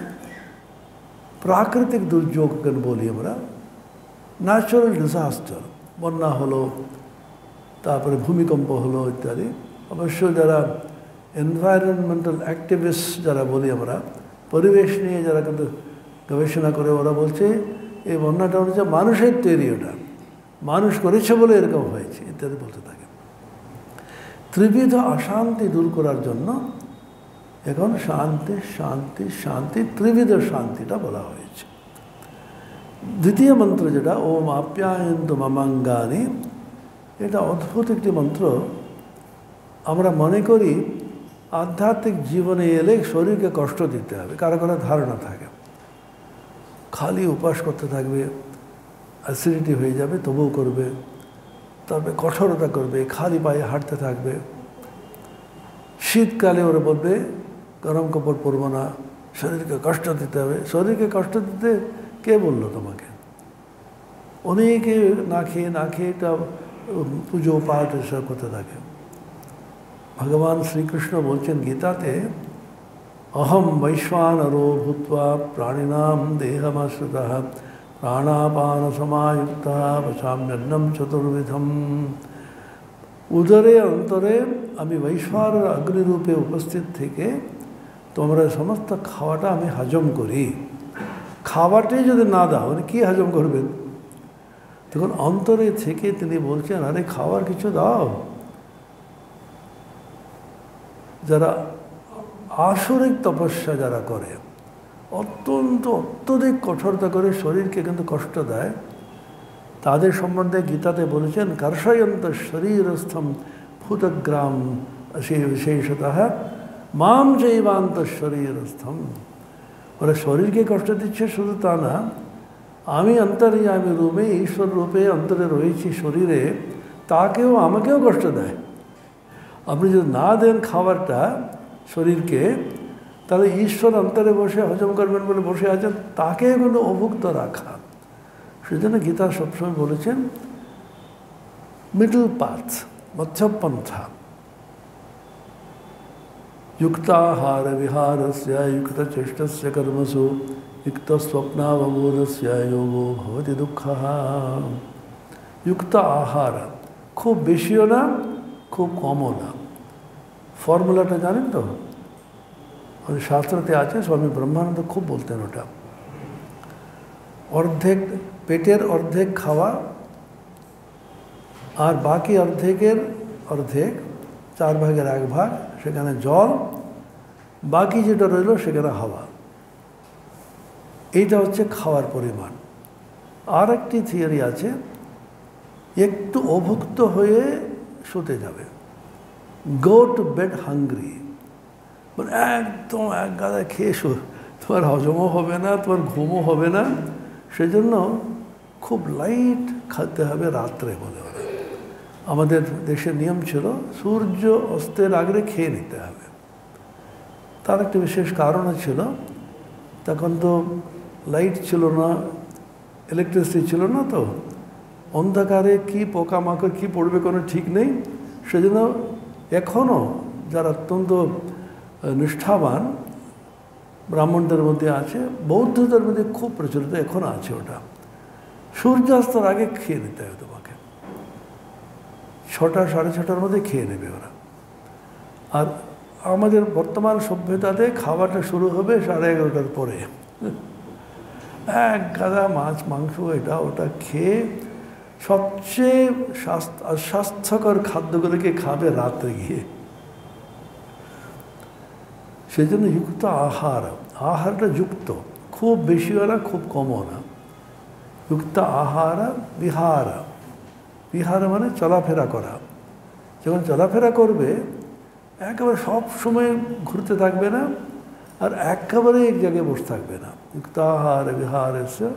প্রাকৃতিক দুর্যোগ বলি আমরা, ন্যাচারাল ডিজাস্টার, বন্যা হলো, তারপরে ভূমিকম্প হলো ইত্যাদি। অবশ্য যারা এনভায়রনমেন্টাল অ্যাক্টিভিস্ট যারা বলি আমরা, পরিবেশ নিয়ে যারা কিন্তু গবেষণা করে, ওরা বলছে এই বন্যাটা হচ্ছে মানুষের তৈরি, ওটা মানুষ করেছে বলে এরকম হয়েছে ইত্যাদি বলতে থাকে। ত্রিবিধ অশান্তি দূর করার জন্য এখন শান্তি শান্তি শান্তি, ত্রিবিধ শান্তিটা বলা হয়েছে। দ্বিতীয় মন্ত্র যেটা ওম আপ্যায়ন্তু মমাঙ্গানি, এটা অদ্ভুত একটি মন্ত্র। আমরা মনে করি আধ্যাত্মিক জীবনে এলে শরীরকে কষ্ট দিতে হবে, কারো কারো ধারণা থাকে, খালি উপাস করতে থাকবে, অ্যাসিডিটি হয়ে যাবে তবুও করবে, তারপরে কঠোরতা করবে, খালি পায়ে হাঁটতে থাকবে। শীতকালে ওরা বলবে গরম কাপড় পরবো না, শরীরকে কষ্ট দিতে হবে। শরীরকে কষ্ট দিতে কে বললো তোমাকে? অনেকে না খেয়ে এটা পুজো পাঠ এসব করতে থাকে। ভগবান শ্রীকৃষ্ণ বলছেন গীতাতে, অহম বৈশ্বানরো ভূত্বা প্রাণিনাম দেহমাশ্রিতঃ প্রাণাপান সমায়ুক্তঃ পচাম্যন্নম চতুর্বিধম। উদরে অন্তরে আমি বৈশ্বানর অগ্নিরূপে উপস্থিত থেকে তোমরা সমস্ত খাওয়াটা আমি হজম করি। খাওয়াটাই যদি না দাও মানে কী হজম করবেন? তখন অন্তরে থেকে তিনি বলছেন, আরে খাওয়ার কিছু দাও। যারা আসরিক তপস্যা যারা করে, অত্যধিক কঠোরতা করে শরীরকে কিন্তু কষ্ট দেয়, তাদের সম্বন্ধে গীতাতে বলেছেন কর্ষয়ন্ত শরীরস্থম ভূতগ্রাম বিশেষতঃ মাম চৈবান্ত শরীরস্থম। ওরা শরীরকে কষ্ট দিচ্ছে শুধু তা না, আমি অন্তর্যামী রূপে ঈশ্বর রূপে অন্তরে রয়েছি শরীরে, তাকেও আমাকেও কষ্ট দেয়। আপনি যদি না দেন খাবারটা শরীরকে, তাহলে ঈশ্বর অন্তরে বসে হজম করবেন বলে বসে আছেন, তাকে কোনো অভুক্ত রাখা। সেজন্য গীতা সবসময় বলেছেন মিডল পাথ, মধ্যপন্থা। युक्ताहार विहारस्य युक्तचेष्टस्य कर्मसु युक्तस्वप्नावबोधस्य योगो भवति दुःखः। युक्त आहार, খুব বেশিও না খুব কমও না। ফর্মুলাটা জানেন তো? শাস্ত্রতে আছে, স্বামী ব্রহ্মানন্দ খুব বলতেন ওটা। অর্ধেক পেটের অর্ধেক খাওয়া, আর বাকি অর্ধেকের অর্ধেক, 4 ভাগের 1 ভাগ সেখানে জল, বাকি যেটা রইল সেখানে হাওয়া। এইটা হচ্ছে খাওয়ার পরিমাণ। আর একটি থিওরি আছে, একটু অভুক্ত হয়ে শুতে যাবে, গো টু বেড হাংরি, মানে একদম এক গাদা খেয়ে তোমার হজমও হবে না, তোমার ঘুমও হবে না। সেজন্য খুব লাইট খেতে হবে রাত্রে বলে ওরা। আমাদের দেশের নিয়ম ছিল সূর্য অস্তের আগে খেয়ে নিতে হবে। তার একটা বিশেষ কারণও ছিল, তখন তো লাইট ছিল না, ইলেকট্রিসিটি ছিল না, তো অন্ধকারে কী পোকামাকড় কী পড়বে কোনো ঠিক নেই। সেজন্য এখনও যারা অত্যন্ত নিষ্ঠাবান ব্রাহ্মণদের মধ্যে আছে, বৌদ্ধদের মধ্যে খুব প্রচলিত এখনও আছে ওটা, সূর্যাস্তের আগে খেয়ে নিতে হবে তোমাকে। 6টা 6:30টার মধ্যে খেয়ে নেবে ওরা। আর আমাদের বর্তমান সভ্যতাতে খাওয়াটা শুরু হবে 11:30টার পরে। এক গাদা মাছ মাংস এটা ওটা খেয়ে সবচেয়ে স্বাস্থ্যকর খাদ্যগুলোকে খাবে রাত্রে গিয়ে। সেই জন্য যুক্ত আহার, আহারটা যুক্ত, খুব বেশিও না খুব কমও না। যুক্ত আহার বিহার, বিহার মানে চলাফেরা করা। যখন চলাফেরা করবে একেবারে সব সময় ঘুরতে থাকবে না, আর একেবারে এক জায়গায় বসে থাকবে না। যুক্ত আহার বিহার এসে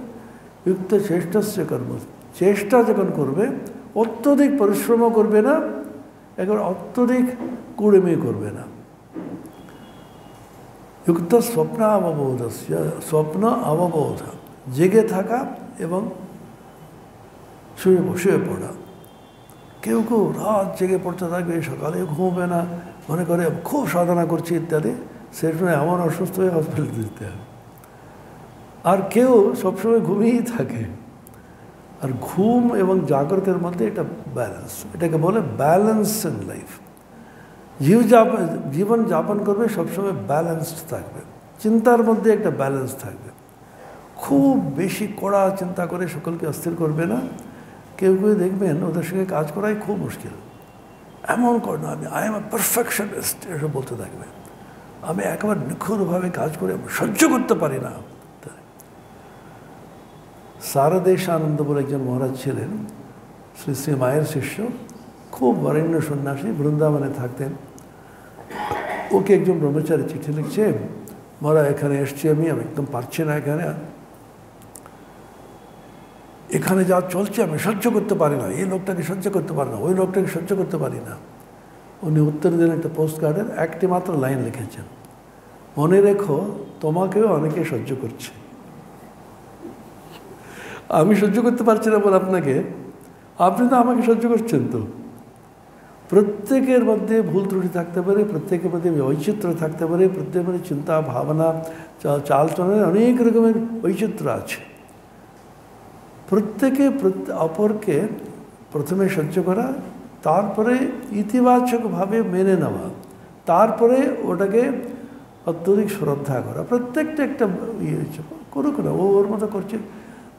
যুক্ত চেষ্টাস্য কর্ম, চেষ্টা যখন করবে অত্যধিক পরিশ্রমও করবে না, একেবারে অত্যধিক কুড়েমি করবে না। যুক্ত স্বপ্ন অববোধস্য, স্বপ্ন অববোধ, জেগে থাকা এবং শুয়ে পড়া। কেউ কেউ রাত জেগে পড়তে থাকবে, সকালে ঘুমবে না, মনে করে খুব সাধনা করছে ইত্যাদি, সেটা এমন অসুস্থ হয়ে হসপিটালে দিতে হবে। আর কেউ সবসময় ঘুমিয়েই থাকে। আর ঘুম এবং জাগ্রতের মধ্যে এটা ব্যালেন্স, এটাকে বলে ব্যালেন্স ইন লাইফ। জীবন যাপন করবে সবসময় ব্যালেন্সড থাকবে, চিন্তার মধ্যে একটা ব্যালেন্স থাকবে। খুব বেশি কড়া চিন্তা করে সকলকে অস্থির করবে না। কেউ কেউ দেখবেন ওদের সঙ্গে কাজ করাই খুব মুশকিল, এমন করে না আমি আই এম এ পারফেকশনিস্ট এসব বলতে থাকবে, আমি একেবারে নিখুঁতভাবে কাজ করে সহ্য করতে পারি না। সারদেশানন্দ বলে একজন মহারাজ ছিলেন, শ্রী শ্রী মায়ের শিষ্য, খুব বরেণ্য সন্ন্যাসী, বৃন্দাবনে থাকতেন। ওকে একজন ব্রহ্মচারী চিঠি লিখছে, মহারাজ এখানে এসছি আমি একদম পারছি না, এখানে যা চলছে আমি সহ্য করতে পারি না, এই লোকটাকে সহ্য করতে পারি না, ওই লোকটাকে সহ্য করতে পারি না। উনি উত্তর দিলেন একটা পোস্ট কার্ডের একটি মাত্র লাইন লিখেছেন, মনে রেখো তোমাকেও অনেকে সহ্য করছে। আমি সহ্য করতে পারছি না বলে আপনাকে, আপনি তো আমাকে সহ্য করছেন। তো প্রত্যেকের মধ্যে ভুল ত্রুটি থাকতে পারে, প্রত্যেকের মধ্যে বৈচিত্র্য থাকতে পারে, প্রত্যেকের মধ্যে চিন্তা ভাবনা চালচলনের অনেক রকমের বৈচিত্র্য আছে। প্রত্যেকে অপরকে প্রথমে সহ্য করা, তারপরে ইতিবাচকভাবে মেনে নেওয়া, তারপরে ওটাকে অত্যধিক শ্রদ্ধা করা। প্রত্যেকটা একটা ইয়ে হচ্ছে, করুক না, ও ওর মতো করছে,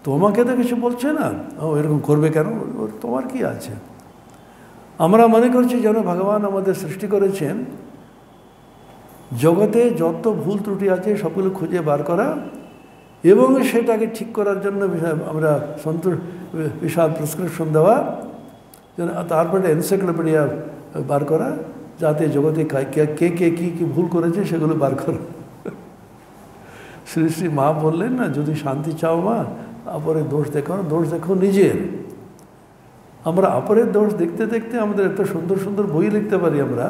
তোমাকে তো কিছু বলছে না, ও এরকম করবে কেন, ওর তোমার কি আছে। আমরা মনে করছি যেন ভগবান আমাদের সৃষ্টি করেছেন জগতে যত ভুল ত্রুটি আছে সবগুলো খুঁজে বার করা এবং সেটাকে ঠিক করার জন্য আমরা বিশাল প্রেসক্রিপশন দেওয়া, যেন তারপরে এনসাইক্লোপিডিয়া বার করা, যাতে জগতে কে কে কী কী ভুল করেছে সেগুলো বার করা। শ্রী শ্রী মা বললেন না, যদি শান্তি চাও মা, অপরের দোষ দেখো না, দোষ দেখো নিজের। আমরা অপরের দোষ দেখতে দেখতে আমাদের এত সুন্দর সুন্দর বই লিখতে পারি। আমরা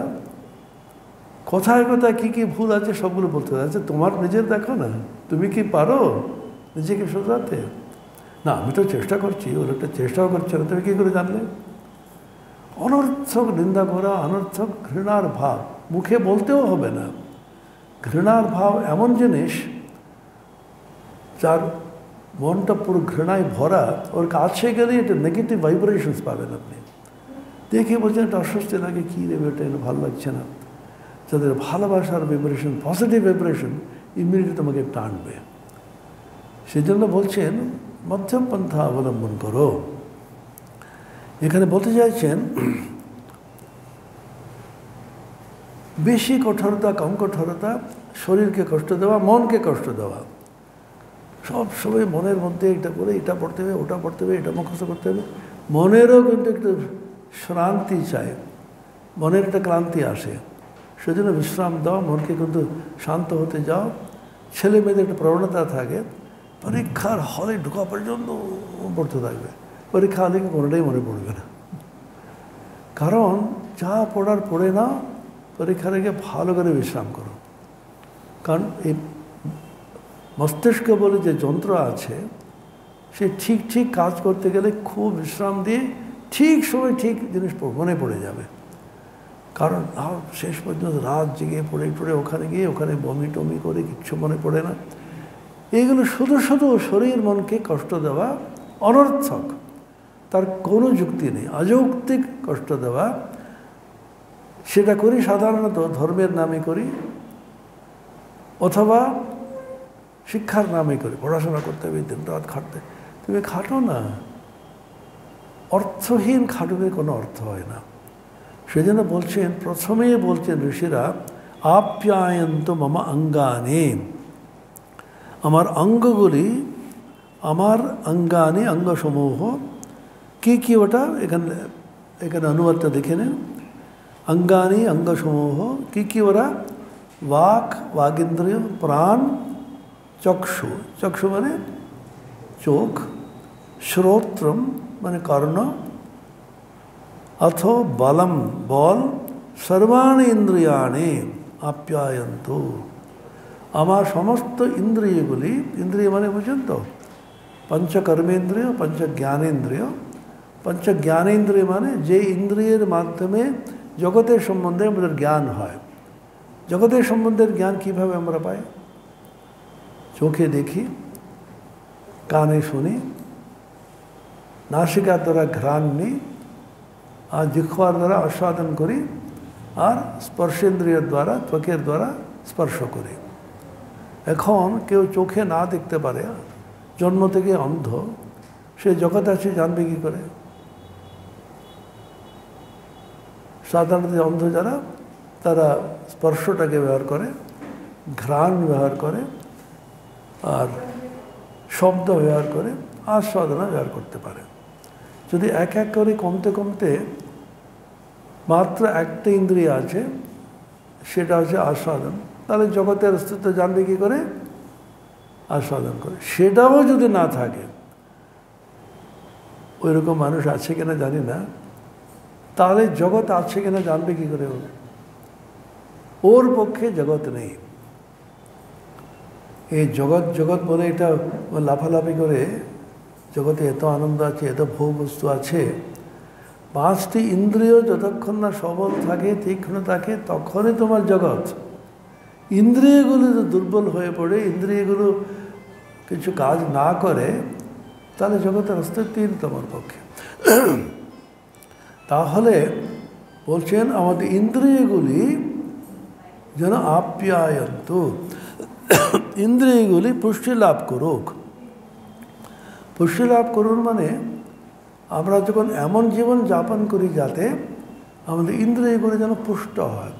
কথায় কথায় কী কী ভুল আছে সবগুলো বলতে আছে, তোমার নিজের দেখো না, তুমি কি পারো নিজেকে শোধরাতে? না, আমি তো চেষ্টা করছি, ও লোকটা চেষ্টাও করছে না, তুমি কী করে জানলে? অনর্থক নিন্দা করা, অনর্থক ঘৃণার ভাব মুখে বলতেও হবে না। ঘৃণার ভাব এমন জিনিস, যার মনটা পুরো ঘৃণায় ভরা, ওর কাছে গেলে এটা নেগেটিভ ভাইব্রেশনস পাবেন আপনি। দেখে বলছেন একটা অস্বস্তি লাগে, কী রে বেটা, এটা ভালো লাগছে না। যাদের ভালোবাসার ভাইব্রেশন, পজিটিভ ভাইব্রেশন ইমিডিয়েটলি তোমাকে টানবে। সেই জন্য বলছেন মধ্যম পন্থা অবলম্বন করো। এখানে বলতে চাইছেন বেশি কঠোরতা, কম কঠোরতা, শরীরকে কষ্ট দেওয়া, মনকে কষ্ট দেওয়া, সব সময় মনের মধ্যে এটা করে এটা পড়তে হবে, ওটা পড়তে হবে, এটা মুখস্থ করতে হবে। মনেরও কিন্তু একটু শ্রান্তি চাই, মনের একটা ক্লান্তি আসে, সেজন্য বিশ্রাম দাও, মনকে কিন্তু শান্ত হতে যাও। ছেলে মেয়েদের একটা প্রবণতা থাকে, পরীক্ষার হলে ঢোকা পর্যন্ত পড়তে থাকবে, পরীক্ষা হলে কোনোটাই মনে পড়বে না। কারণ যা পড়ার পড়ে না, পরীক্ষা রেখে ভালো করে বিশ্রাম করো। কারণ এই মস্তিষ্ক বলে যে যন্ত্র আছে, সে ঠিক ঠিক কাজ করতে গেলে খুব বিশ্রাম দিয়ে ঠিক সময় ঠিক জিনিস মনে পড়ে যাবে। কারণ আর শেষ পর্যন্ত রাত জেগে পড়ে টড়ে ওখানে গিয়ে ওখানে বমি টমি করে কিচ্ছু মনে পড়ে না। এইগুলো শুধু শুধু শরীর মনকে কষ্ট দেওয়া, অনর্থক, তার কোনো যুক্তি নেই, অযৌক্তিক কষ্ট দেওয়া। সেটা করি সাধারণত ধর্মের নামে করি, অথবা শিক্ষার নামে করি, পড়াশোনা করতে হবে, দিন রাত খাটতে। তুমি খাটো না, অর্থহীন খাটুকে কোনো অর্থ হয় না। সেজন্য বলছেন, প্রথমেই বলছেন ঋষিরা, আপ্যায়ন্ত মম অঙ্গানি, আমার অঙ্গগুলি, আমার অঙ্গানি, অঙ্গসমূহ কী কী ওটা এখানে এখানে অনুবাদটা দেখে নেন। অঙ্গানি অঙ্গসমূহ কী কী ওরা? বাক, বাগেন্দ্রিয়, প্রাণ, চক্ষু, চক্ষু মানে চোখ, শ্রোত্রম মানে কর্ণ, অথ বলম বল, সর্বাণি ইন্দ্রিয়াণি আপ্যায়ন্ত, আমার সমস্ত ইন্দ্রিয়গুলি, ইন্দ্রিয় মানে বুঝেন তো, পঞ্চকর্মেন্দ্রিয়, পঞ্চজ্ঞানেন্দ্রিয়। পঞ্চজ্ঞানেন্দ্রিয় মানে যে ইন্দ্রিয়ের মাধ্যমে জগতের সম্বন্ধে আমাদের জ্ঞান হয়। জগতের সম্বন্ধের জ্ঞান কীভাবে আমরা পাই? চোখে দেখি, কানে শুনি, নাসিকার দ্বারা ঘ্রাণ নিই, আর জিহ্বার দ্বারা আস্বাদন করি, আর স্পর্শেন্দ্রিয়ের দ্বারা, ত্বকের দ্বারা স্পর্শ করি। এখন কেউ চোখে না দেখতে পারে, জন্ম থেকে অন্ধ, সে জগৎ আছে জানবে কী করে? সাধারণত অন্ধ যারা, তারা স্পর্শটাকে ব্যবহার করে, ঘ্রাণ ব্যবহার করে, আর শব্দ ব্যবহার করে, আস্বাদনা ব্যবহার করতে পারে। যদি এক এক করে কমতে কমতে মাত্র একটা ইন্দ্রিয় আছে, সেটা হচ্ছে আস্বাদন, তাহলে জগতের অস্তিত্ব জানবে কী করে? আস্বাদন করে। সেটাও যদি না থাকে, ওই রকম মানুষ আছে কিনা জানি না, তাহলে জগৎ আছে কিনা জানবে কি করে? ওর পক্ষে জগৎ নেই। এই জগৎ জগৎ বলে এটা লাফালাফি করে, জগতে এত আনন্দ আছে, এত ভোগ বস্তু আছে। 5টি ইন্দ্রিয় যতক্ষণ না সবল থাকে, তীক্ষ্ণ থাকে, তখনই তোমার জগৎ। ইন্দ্রিয়গুলো যদি দুর্বল হয়ে পড়ে, ইন্দ্রিয়গুলো কিছু কাজ না করে, তাহলে জগতের অস্তিত্বহীন তোমার পক্ষে। তাহলে বলছেন আমাদের ইন্দ্রিয়গুলি যেন আপ্যায়ন্তু, ইন্দ্রিয়গুলি পুষ্টি লাভ করুক। পুষ্টি লাভ করুন মানে আমরা যখন এমন জীবন যাপন করি যাতে আমাদের ইন্দ্রিয়গুলি যেন পুষ্ট হয়।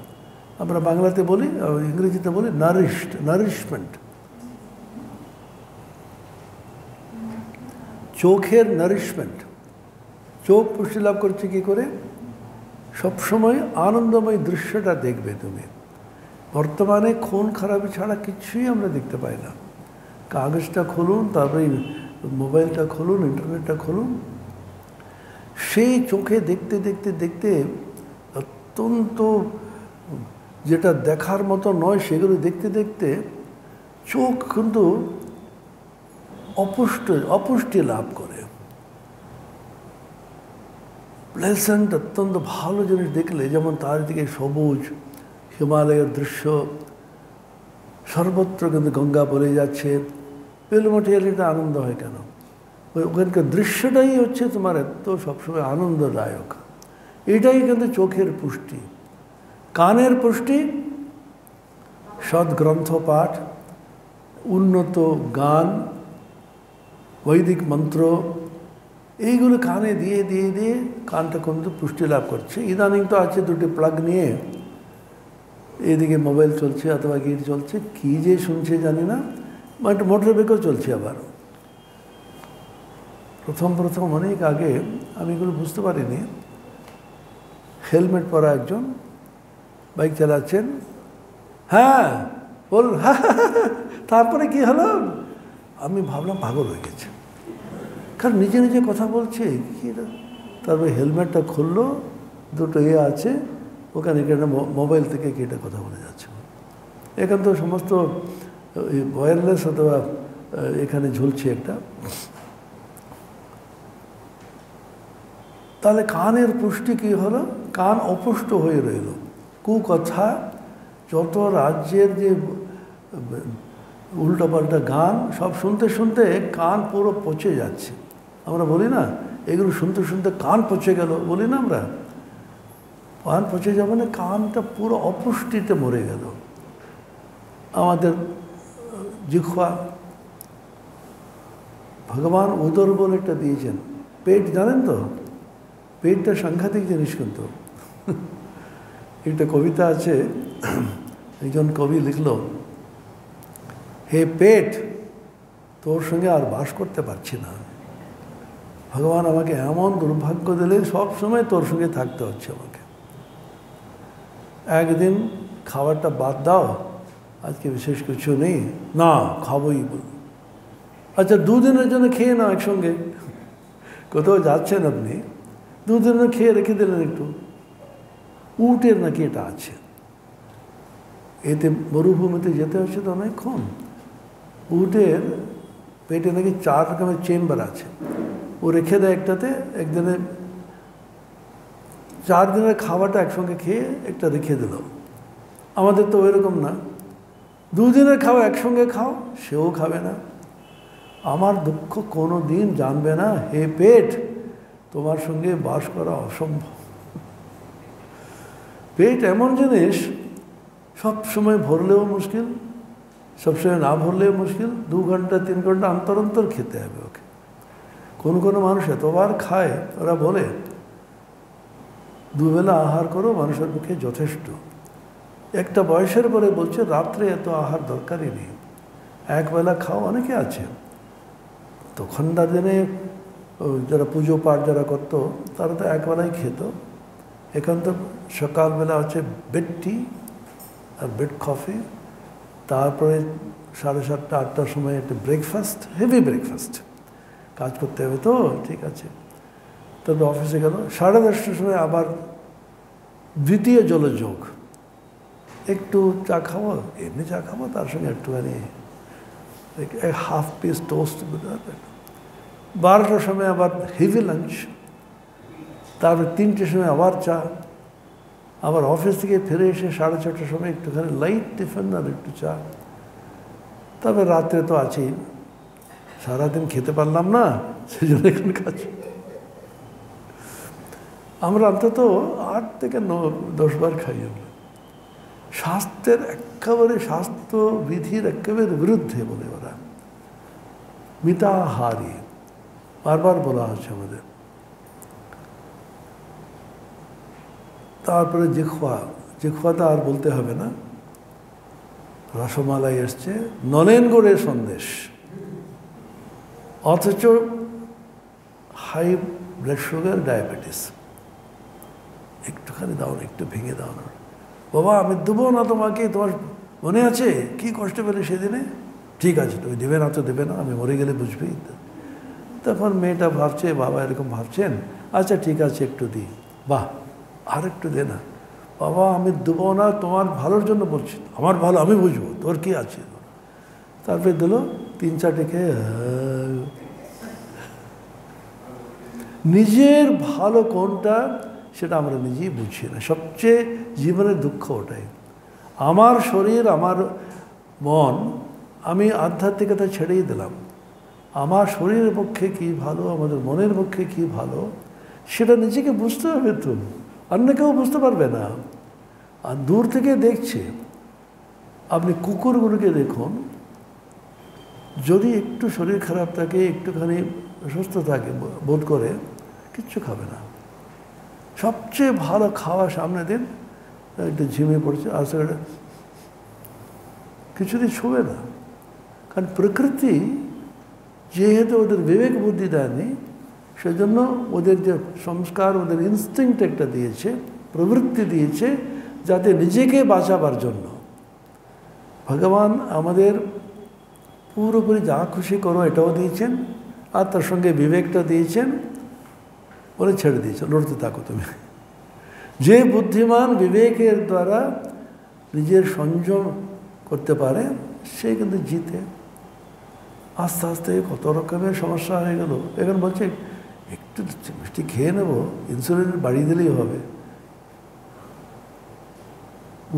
আমরা বাংলাতে বলি, ইংরেজিতে বলি নারিশমেন্ট। চোখের নারিশমেন্ট। চোখ পুষ্টি লাভ করছে কী করে? সবসময় আনন্দময় দৃশ্যটা দেখবে তুমি। বর্তমানে খুন খারাপি ছাড়া কিছুই আমরা দেখতে পাই না। কাগজটা খুলুন, তারপরে মোবাইলটা খুলুন, ইন্টারনেটটা খুলুন, সেই চোখে দেখতে দেখতে দেখতে অত্যন্ত যেটা দেখার মতো নয় সেগুলো দেখতে দেখতে চোখ কিন্তু অপুষ্টি লাভ করে। প্লেজেন্ট, অত্যন্ত ভালো জিনিস দেখলে, যেমন তার দিকে সবুজ হিমালয়ের দৃশ্য, সর্বত্র কিন্তু গঙ্গা বলে যাচ্ছে, পেলমটিয়ালিটা আনন্দ হয় কেন? ওখানকার দৃশ্যটাই হচ্ছে তোমার এত সবসময় আনন্দদায়ক। এটাই কিন্তু চোখের পুষ্টি। কানের পুষ্টি সদ্গ্রন্থ পাঠ, উন্নত গান, বৈদিক মন্ত্র, এইগুলো কানে দিয়ে দিয়ে দিয়ে কানটা কিন্তু পুষ্টি লাভ করছে। ইদানিং তো আছে দুটি প্লাগ নিয়ে এদিকে মোবাইল চলছে অথবা গীত চলছে, কী যে শুনছে জানি না, বাট মোটর বাইকও চলছে। আবার প্রথম অনেক আগে আমি এগুলো বুঝতে পারিনি। হেলমেট পরা একজন বাইক চালাচ্ছেন, হ্যাঁ বল, তারপরে কি হলো? আমি ভাবলাম পাগল হয়ে গেছে, কারণ নিজে নিজে কথা বলছে কি। তারপরে হেলমেটটা খুললো, দুটো আছে ওখানে, এখানে মোবাইল থেকে কেটে কথা বলে যাচ্ছে। এখান তো সমস্ত ওয়্যারলেস অথবা এখানে ঝুলছে একটা। তাহলে কানের পুষ্টি কী হলো? কান অপুষ্ট হয়ে রইল। কুকথা, যত রাজ্যের যে উল্টোপাল্টা গান সব শুনতে শুনতে কান পুরো পচে যাচ্ছে। আমরা বলি না এগুলো শুনতে শুনতে কান পচে গেল, বলি না আমরা? কান পচে যাবে না, কানটা পুরো অপুষ্টিতে মরে গেল। আমাদের জিহ্বা ভগবান উদর বলে একটা দিয়েছেন। পেট জানেন তো, পেটটা সাংঘাতিক জিনিস। কিন্তু একটা কবিতা আছে, একজন কবি লিখল, হে পেট, তোর সঙ্গে আর বাস করতে পারছি না। ভগবান আমাকে এমন দুর্ভাগ্য দিলে সব সময় তোর সঙ্গে থাকতে হচ্ছে আমাকে। একদিন খাবারটা বাদ দাও, আজকে বিশেষ কিছু নেই, না খাবোই বল। আচ্ছা 2 দিনের জন্য খেয়ে নাও একসঙ্গে, কোথাও যাচ্ছেন আপনি, 2 দিনের খেয়ে রেখে দিলেন একটু। উটের নাকি এটা আছে, এতে মরুভূমিতে যেতে হচ্ছে তো অনেকক্ষণ। উটের পেটে নাকি 4 রকমের চেম্বার আছে, ও রেখে দেয় একটাতে, একদিনে 4 দিনের খাবারটা একসঙ্গে খেয়ে একটা রেখে দিল। আমাদের তো ওইরকম না, 2 দিনের খাওয়া একসঙ্গে খাও, সেও খাবে না। আমার দুঃখ কোনো দিন জানবে না, হে পেট, তোমার সঙ্গে বাস করা অসম্ভব। পেট এমন জিনিস, সব সময় ভরলেও মুশকিল, সবসময় না ভরলেও মুশকিল। 2 ঘন্টা 3 ঘন্টা অন্তর অন্তর খেতে হবে ওকে। কোনো মানুষ এতবার খায়, ওরা বলে 2 বেলা আহার করো, মানুষের পক্ষে যথেষ্ট। একটা বয়সের পরে বলছে রাত্রে এত আহার দরকারই নেই, 1 বেলা খাও। অনেকে আছে তখনকার দিনে যারা পুজো পাঠ যারা করতো তারা তো 1 বেলাই খেত। এখন তো সকালবেলা হচ্ছে বেড টি আর বেড কফি, তারপরে 7:30 8টার সময় একটা ব্রেকফাস্ট, হেভি ব্রেকফাস্ট। কাজ করতে হবে তো, ঠিক আছে। তবে অফিসে গেল, 10:30টার সময় আবার দ্বিতীয় জলযোগ, একটু চা খাবো, এমনি চা খাবো, তার সঙ্গে একটুখানি হাফ পিস টোস্ট। 12টার সময় আবার হেভি লাঞ্চ, তারপর 3টের সময় আবার চা, আবার অফিস থেকে ফিরে এসে 6:30টার সময় একটুখানি লাইট টিফিন আর একটু চা। তবে রাত্রে তো আছেই, সারাদিন খেতে পারলাম না, সেই জন্য এখন খাচ্ছি। আমরা অন্তত 8 থেকে 10 বার খাই। আমরা স্বাস্থ্যের একেবারে, স্বাস্থ্যবিধির একেবারে বিরুদ্ধে বলে ওরা, মিতাহারি বারবার বলা হচ্ছে আমাদের। তারপরে জিহ্বাটা আর বলতে হবে না, রসমালাই এসছে, নলেন গুড়ের সন্দেশ, অথচ হাই ব্লাড সুগার, ডায়াবেটিস। একটুখানি দাও না, একটু ভেঙে দাও না। বাবা আমি দেবো না তোমাকে, তোমার মনে আছে কি কষ্ট পেলে সেদিনে? ঠিক আছে, তুমি দেবে না তো দেবে না, আমি মরে গেলে বুঝবি। তখন মেয়েটা ভাবছে, বাবা এরকম ভাবছেন, আচ্ছা ঠিক আছে একটু দিই। বাহ, আর একটু দে না। বাবা আমি দেবো না, তোমার ভালোর জন্য বলছি, আমার ভালো আমি বুঝবো, তোর কি আছে। তারপরে দিল, 3-4টে খেয়ে নিজের ভালো কোনটা সেটা আমরা নিজেই বুঝি না। সবচেয়ে জীবনের দুঃখ ওটাই। আমার শরীর, আমার মন, আমি আধ্যাত্মিকতা ছেড়েই দিলাম। আমার শরীরের পক্ষে কি ভালো, আমাদের মনের পক্ষে কি ভালো, সেটা নিজেকে বুঝতে হবে। তো অন্য কেউ বুঝতে পারবে না। আর দূর থেকে দেখছে, আপনি কুকুরগুলোকে দেখুন, যদি একটু শরীর খারাপ থাকে, একটুখানি অসুস্থ থাকে, বোধ করে কিচ্ছু খাবে না। সবচেয়ে ভালো খাওয়া সামনে দিন, একটু ঝিমিয়ে পড়ছে, আসলে কিছুদিন ছুবে না। কারণ প্রকৃতি যেহেতু ওদের বিবেক বুদ্ধি দেয়নি, সেজন্য ওদের যে সংস্কার, ওদের ইনস্টিংক্ট একটা দিয়েছে, প্রবৃত্তি দিয়েছে, যাতে নিজেকে বাঁচাবার জন্য। ভগবান আমাদের পুরোপুরি যা খুশি করো এটাও দিয়েছেন, আর তার সঙ্গে বিবেকটা দিয়েছেন, বলে ছেড়ে দিয়েছেন, লড়তে থাকো তুমি। যে বুদ্ধিমান বিবেকের দ্বারা নিজের সংযম করতে পারে, সে কিন্তু জিতে। আস্তে আস্তে কত রকমের সমস্যা হয়ে গেল। এখন বলছে একটু মিষ্টি খেয়ে নেব, ইনসুলিন বাড়িয়ে দিলেই হবে।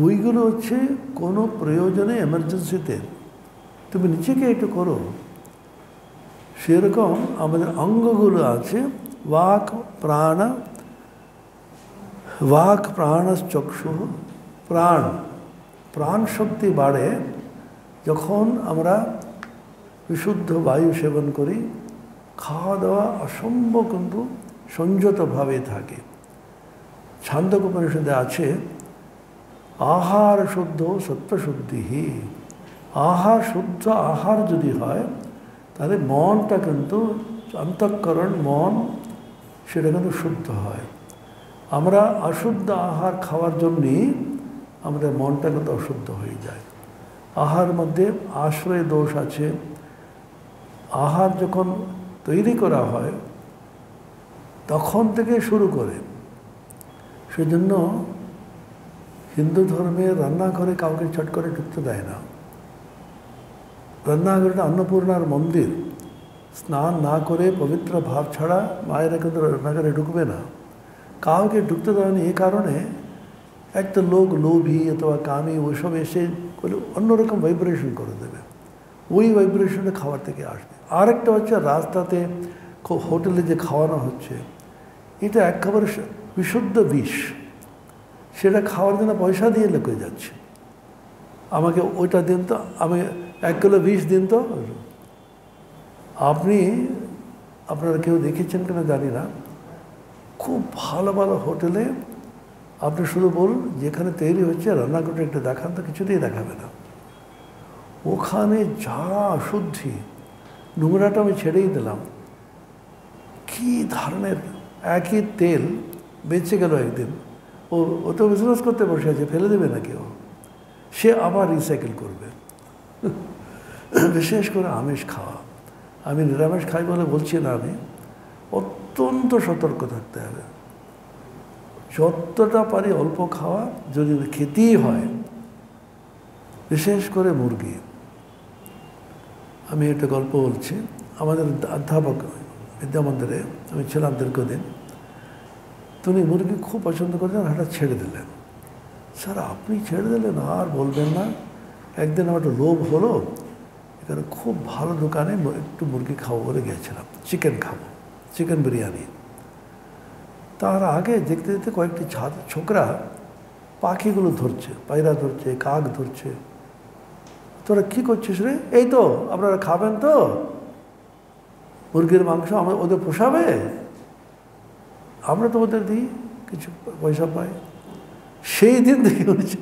ওইগুলো হচ্ছে কোনো প্রয়োজনে, এমার্জেন্সিতে তুমি নিজেকে একটু করো। সেরকম আমাদের অঙ্গগুলো আছে, वाक प्राणश्चक्षु, प्राण शक्ति बाढ़े যখন আমরা বিশুদ্ধ বায়ু সেবন করি, খাওয়া দাওয়া অসম্ভব কিন্তু সংযতভাবে থাকে। ছান্দক উপনিষদে আছে, আহার শুদ্ধ সত্ত্বশুদ্ধি। আহার শুদ্ধ আহার যদি হয়, তাহলে মনটা কিন্তু, অন্তঃকরণ মন, সেটা কিন্তু শুদ্ধ হয়। আমরা অশুদ্ধ আহার খাওয়ার জন্যই আমাদের মনটা কিন্তু অশুদ্ধ হয়ে যায়। আহার মধ্যে আশ্রয় দোষ আছে। আহার যখন তৈরি করা হয় তখন থেকে শুরু করে, সেজন্য হিন্দু ধর্মে রান্নাঘরে কাউকে চট করে ঢুকতে দেয় না। রান্নাঘরটা অন্নপূর্ণার মন্দির। স্নান না করে পবিত্র ভাব ছাড়া মায়েরা কিন্তু রান্নাঘরে ঢুকবে না। কাউকে ঢুকতে দেয় না এই কারণে, একটা লোক লোভী অথবা কামি ওইসব এসে অন্যরকম ভাইব্রেশন করে দেবে, ওই ভাইব্রেশনে খাবার থেকে আসবে। আরেকটা হচ্ছে রাস্তাতে হোটেলে যে খাওয়ানো হচ্ছে, এটা একেবারে বিশুদ্ধ বিষ। সেটা খাওয়ার জন্য পয়সা দিয়ে লোকে যাচ্ছে, আমাকে ওইটা দিন তো, আমি 1 কিলো বিষ দিন তো। আপনারা কেউ দেখেছেন কিনা জানি না, খুব ভালো ভালো হোটেলে আপনি শুধু বলুন যেখানে তৈরি হচ্ছে রান্নাঘরটা একটু দেখান, তো কিছুতেই দেখাবে না। ওখানে যা অশুদ্ধি, নোংরাটা আমি ছেড়েই দিলাম। কী ধরনের, একই তেল বেঁচে গেল একদিন, ও তো বিজনেস করতে বসে আছে, ফেলে দেবে না কেউ, সে আবার রিসাইকেল করবে। বিশেষ করে আমিষ খাওয়া, আমি নিরামিষ খাই বলে বলছি না, আমি অত অত্যন্ত সতর্ক থাকতে হবে। যতটা পারি অল্প খাওয়া, যদি খেতেই হয়, বিশেষ করে মুরগি। আমি একটা গল্প বলছি। আমাদের অধ্যাপক বিদ্যামন্দিরে আমি ছিলাম দীর্ঘদিন, তিনি মুরগি খুব পছন্দ করতেন, হঠাৎ ছেড়ে দিলেন। স্যার আপনি ছেড়ে দিলেন? আর বলবেন না, একদিন আমার একটা লোভ হলো, এখানে খুব ভালো দোকানে একটু মুরগি খাবো বলে গিয়েছিলাম, চিকেন খাবো, চিকেন বিরিয়ানি। তার আগে দেখতে দেখতে কয়েকটি ছোকরা পাখিগুলো ধরছে, পায়রা ধরছে, কাক ধরছে। তোরা কী করছিস রে? এই তো আপনারা খাবেন তো মুরগির মাংস, আমরা ওদের পোষাবে, আমরা তো ওদের দিই, কিছু পয়সা পাই। সেই দিন থেকে বলছি,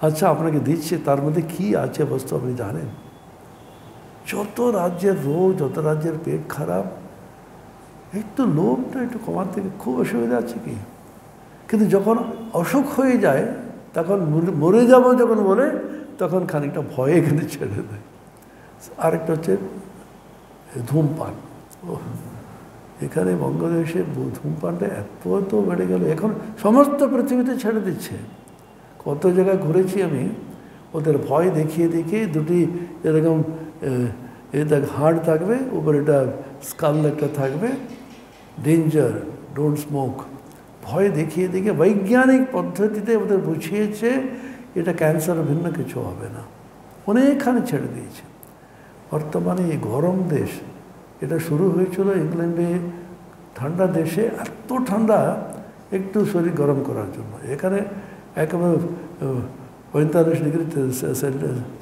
আচ্ছা আপনাকে দিচ্ছে, তার মধ্যে কী আছে বস্তু আপনি জানেন? যত রাজ্যের রোগ, যত রাজ্যের পেট খারাপ, একটু লোভটা একটু কমার থেকে খুব অসুবিধা আছে কি? কিন্তু যখন অসুখ হয়ে যায়, তখন মরে যাবো যখন বলে, তখন খানিকটা ভয়ে কিন্তু ছেড়ে দেয়। আরেকটা হচ্ছে ধূমপান। এখানে বঙ্গদেশে ধূমপানটা এত বেড়ে গেল, এখন সমস্ত পৃথিবীতে ছেড়ে দিচ্ছে। কত জায়গায় ঘুরেছি আমি, ওদের ভয় দেখিয়ে দেখিয়ে দুটি এরকম এটা হাড় থাকবে, উপরে এটা স্কাল একটা থাকবে, ডেঞ্জার, ডোন্ট স্মোক। ভয় দেখিয়ে দেখিয়ে বৈজ্ঞানিক পদ্ধতিতে ওদের বুঝিয়েছে এটা ক্যান্সার ভিন্ন কিছু হবে না, অনেকখানি ছেড়ে দিয়েছে। বর্তমানে এই গরম দেশ, এটা শুরু হয়েছিল ইংল্যান্ডে, ঠান্ডা দেশে, এত ঠান্ডা একটু শরীর গরম করার জন্য। এখানে একেবারে 45 ডিগ্রি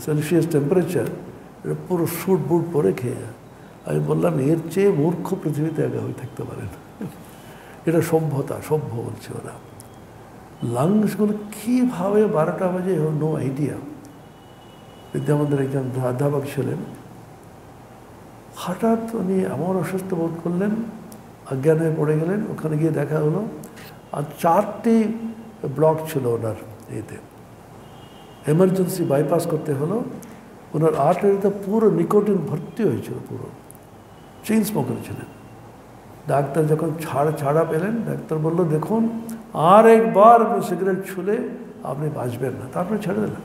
সেলসিয়াস টেম্পারেচার, এটা পুরো স্যুট বুট পরে খেয়ে যায়। আমি বললাম এর চেয়ে মূর্খ পৃথিবীতে আগে হয়ে থাকতে পারে না। এটা সভ্যতা, সভ্য বলছে ওরা। লাংসগুলো কীভাবে 12টা বাজে, নো আইডিয়া। বিদ্যামন্দির একজন অধ্যাপক ছিলেন, হঠাৎ উনি এমন অসুস্থ বোধ করলেন, অজ্ঞান হয়ে পড়ে গেলেন। ওখানে গিয়ে দেখা হলো, আর 4টি ব্লক ছিল ওনার এতে, এমার্জেন্সি বাইপাস করতে হলো। ওনার আর্টারিতে পুরো নিকোটিন ভর্তি হয়েছিল, পুরো চেইন স্মোকার ছিলেন। ডাক্তার যখন ছাড়া পেলেন, ডাক্তার বলল দেখুন আর একবার সিগারেট ছুলে আপনি বাঁচবেন না। তারপরে ছেড়ে দিলেন।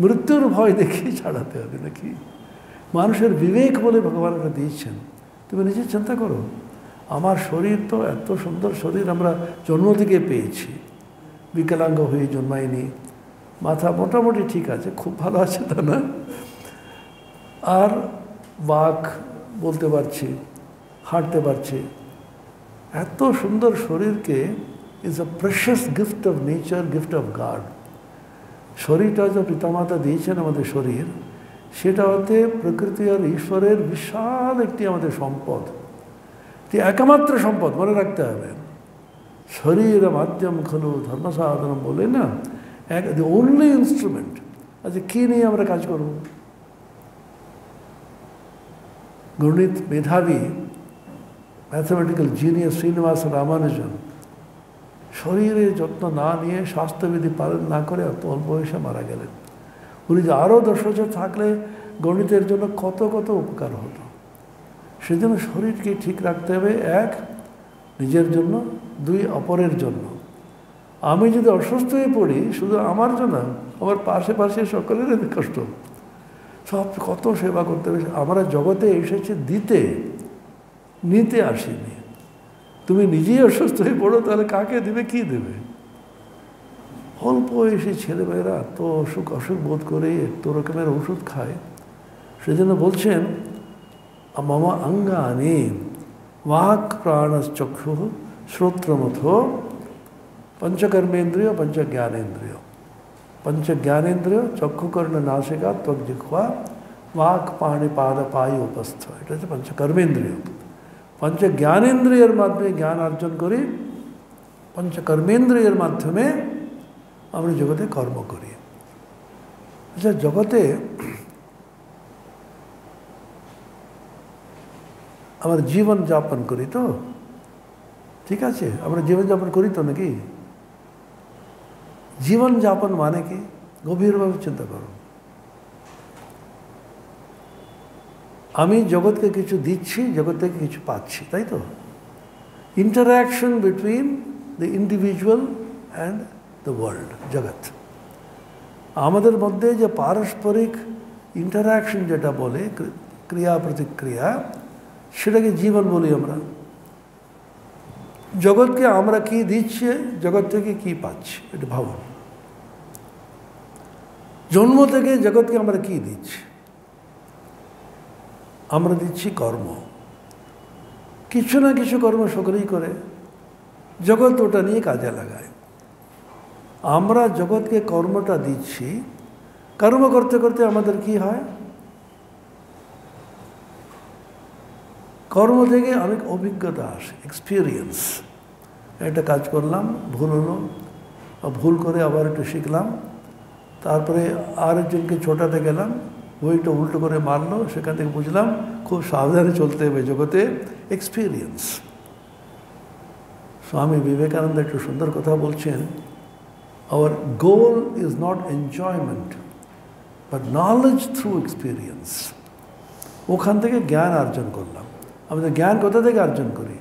মৃত্যুর ভয় দেখিয়ে ছাড়াতে হবে নাকি? মানুষের বিবেক বলে ভগবান এটা দিয়েছেন। তুমি নিজে চিন্তা করো, আমার শরীর তো এত সুন্দর শরীর আমরা জন্ম থেকে পেয়েছি, বিকলাঙ্গ হয়ে জন্মায়নি, মাথা মোটামুটি ঠিক আছে, খুব ভালো আছে তা না, আর বাক বলতে পারছি, হাঁটতে পারছি। এত সুন্দর শরীরকে is a precious gift of nature, gift of god. শরীরটা যে পিতামাতা দিয়েছেন আমাদের শরীর, সেটা হতে প্রকৃতি আর ঈশ্বরের বিশাল একটি আমাদের সম্পদ, একমাত্র সম্পদ, মনে রাখতে হবে। শরীর মাধ্যম খলু ধর্মসাধনম বলে না, দি ওনলি ইনস্ট্রুমেন্ট। আচ্ছা কী নিয়ে আমরা কাজ করব? গণিত মেধাবী ম্যাথমেটিক্যাল জিনিয়াস শ্রীনিবাস রামানুজন শরীরের যত্ন না নিয়ে, স্বাস্থ্যবিধি পালন না করে এত অল্প বয়সে মারা গেলেন। উনি যে আরও 10 বছর থাকলে গণিতের জন্য কত কত উপকার হতো। সেজন্য শরীরকে ঠিক রাখতে হবে, 1 নিজের জন্য, 2 অপরের জন্য। আমি যদি অসুস্থ হয়ে পড়ি, শুধু আমার জন্য, আমার পাশে সকলের কষ্ট, সব কত সেবা করতে হবে। আমরা জগতে এসেছি দিতে, নিতে আসিনি। তুমি নিজেই অসুস্থ হয়ে পড়ো, তাহলে কাকে দেবে, কি দেবে? অল্প এসে ছেলেমেয়েরা এত অসুখ বোধ করে এত রকমের ওষুধ খায়। সেজন্য বলছেন মামা অঙ্গানি বাক প্রাণশ্চক্ষু শ্রোত্রমথ পঞ্চকর্মেন্দ্রিয় পঞ্চজ্ঞানেন্দ্রিয়। পঞ্চজ্ঞানেন্দ্রিয় চক্ষুকর্ণ নাসিকা ত্বক জিহ্বা বাক পাণি পাদ পায়ু উপস্থ, এটা হচ্ছে পঞ্চকর্মেন্দ্রিয়। পঞ্চজ্ঞানেন্দ্রিয়ের মাধ্যমে জ্ঞান অর্জন করি, পঞ্চকর্মেন্দ্রিয়ের মাধ্যমে আমরা জগতে কর্ম করি। আচ্ছা জগতে আমরা জীবন যাপন করি তো, ঠিক আছে, আমরা জীবনযাপন করি তো নাকি? জীবনযাপন মানে কি? গভীরভাবে চিন্তা করো। আমি জগৎকে কিছু দিচ্ছি, জগৎ থেকে কিছু পাচ্ছি, তাই তো? Interaction between the individual and the world, জগৎ। আমাদের মধ্যে যে পারস্পরিক ইন্টারঅ্যাকশন যেটা বলে, ক্রিয়া প্রতিক্রিয়া, সেটাকে জীবন বলি আমরা। জগৎকে আমরা কি দিচ্ছি, জগৎ থেকে কি পাচ্ছি, এটা ভাবুন। জন্ম থেকে জগৎকে আমরা কি দিচ্ছি? আমরা দিচ্ছি কর্ম। কিছু না কিছু কর্ম সকলেই করে, জগৎ ওটা নিয়ে কাজে লাগায়। আমরা জগৎকে কর্মটা দিচ্ছি, কর্ম করতে করতে আমাদের কি হয়? কর্ম থেকে অনেক অভিজ্ঞতা আসে, এক্সপিরিয়েন্স। একটা কাজ করলাম, ভুল হলো, ভুল করে আবার একটু শিখলাম, তারপরে আরেকজনকে ছোটাতে গেলাম, ওইটা উল্টো করে মারলো, সেখান থেকে বুঝলাম খুব সাবধানে চলতে হবে জগতে, এক্সপিরিয়েন্স। স্বামী বিবেকানন্দ একটু সুন্দর কথা বলছেন, hour goal is not enjoyment but knowledge through experience. ওখান থেকে জ্ঞান অর্জন করলাম। আমাদের জ্ঞান কোথা থেকে অর্জন করি?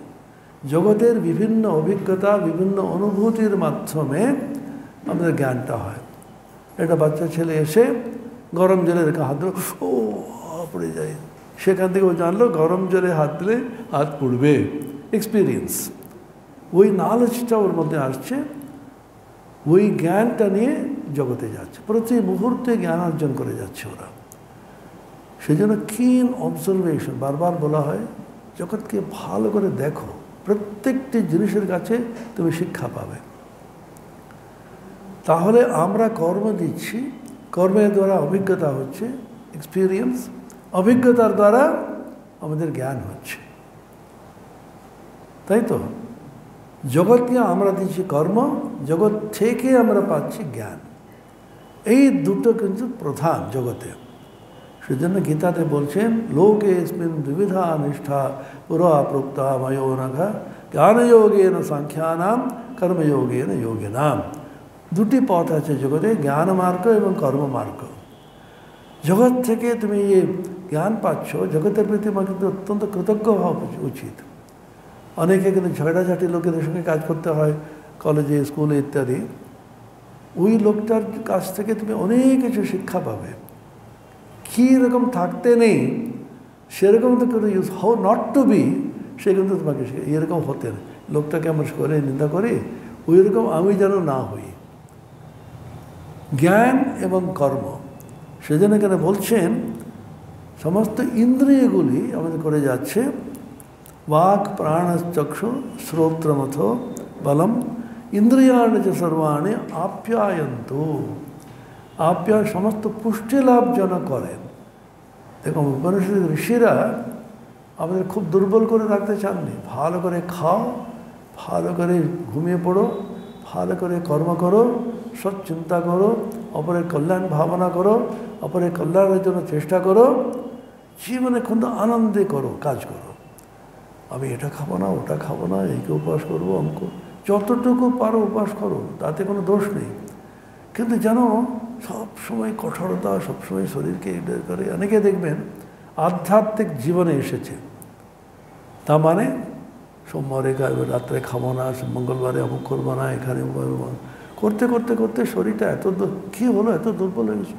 জগতের বিভিন্ন অভিজ্ঞতা, বিভিন্ন অনুভূতির মাধ্যমে আমাদের জ্ঞানটা হয়। একটা বাচ্চা ছেলে এসে গরম জলে রেখে হাত দিল, ও পড়ে যায়, সেখান থেকে ও জানলো গরম জলে হাত দিলে হাত পুড়বে, এক্সপিরিয়েন্স। ওই নলেজটা ওর মধ্যে আসছে, ওই জ্ঞানটা নিয়ে জগতে যাচ্ছে, প্রতি মুহূর্তে জ্ঞান অর্জন করে যাচ্ছে ওরা। সেই জন্য কিন অবজারভেশন, বারবার বলা হয়, জগৎকে ভালো করে দেখো, প্রত্যেকটি জিনিসের কাছে তুমি শিক্ষা পাবে। তাহলে আমরা কর্ম দিচ্ছি, কর্মের দ্বারা অভিজ্ঞতা হচ্ছে, এক্সপিরিয়েন্স, অভিজ্ঞতার দ্বারা আমাদের জ্ঞান হচ্ছে, তাই তো? জগৎকে আমরা দিচ্ছি কর্ম, জগৎ থেকে আমরা পাচ্ছি জ্ঞান। এই দুটো কিন্তু প্রধান জগতে। সেজন্য গীতাতে বলছেন, লোকে স্মিন দ্বিবিধা নিষ্ঠা পুরা প্রোক্তা ময়োনঘা জ্ঞানযোগেন সাংখ্যানাম কর্মযোগেন যোগিনাম। দুটি পথ আছে জগতে, জ্ঞান মার্গ এবং কর্মমার্গ। জগৎ থেকে তুমি যে জ্ঞান পাচ্ছ, জগতের প্রতি আমার কিন্তু অত্যন্ত কৃতজ্ঞ হওয়া উচিত। অনেকে কিন্তু ঝগড়াঝাটি লোকেদের সঙ্গে কাজ করতে হয়, কলেজে, স্কুলে ইত্যাদি। ওই লোকটার কাছ থেকে তুমি অনেক কিছু শিক্ষা পাবে। কী রকম থাকতে নেই সেরকম তো কোনো use, how not to be, সে কিন্তু তোমাকে এরকম হতে, লোকটাকে আমরা করে নিন্দা করি, ওই রকম আমি যেন না হই। জ্ঞান এবং কর্ম, সেজন্য এখানে বলছেন সমস্ত ইন্দ্রিয়গুলি আমাদের করে যাচ্ছে, বাক প্রাণচক্ষু শ্রোত্রমথ বলম ইন্দ্রিয়াণি চ সর্বাণি আপ্যায়ন্তু। আপ্যায় সমস্ত পুষ্টি লাভ যেন করেন। দেখুন, উপনিষদ ঋষিরা আমাদের খুব দুর্বল করে রাখতে চাননি। ভালো করে খাও, ভালো করে ঘুমিয়ে পড়ো, ভালো করে কর্ম করো, সৎ চিন্তা করো, অপরের কল্যাণ ভাবনা করো, অপরের কল্যাণের জন্য চেষ্টা করো, জীবনে কিন্তু আনন্দে করো, কাজ করো। আমি এটা খাবো না, ওটা খাবো না, এইকে উপবাস করবো, অঙ্ক, যতটুকু পারো উপবাস করো, তাতে কোনো দোষ নেই। কিন্তু যেন সবসময় কঠোরতা, সবসময় শরীরকে এটা করে। অনেকে দেখবেন আধ্যাত্মিক জীবনে এসেছে, তা মানে সোমবারে রাত্রে খাবো না, মঙ্গলবারে অমুক করবো না, এখানে করতে করতে করতে শরীরটা এত কী হলো, এত দুর্বল হয়ে গেছে।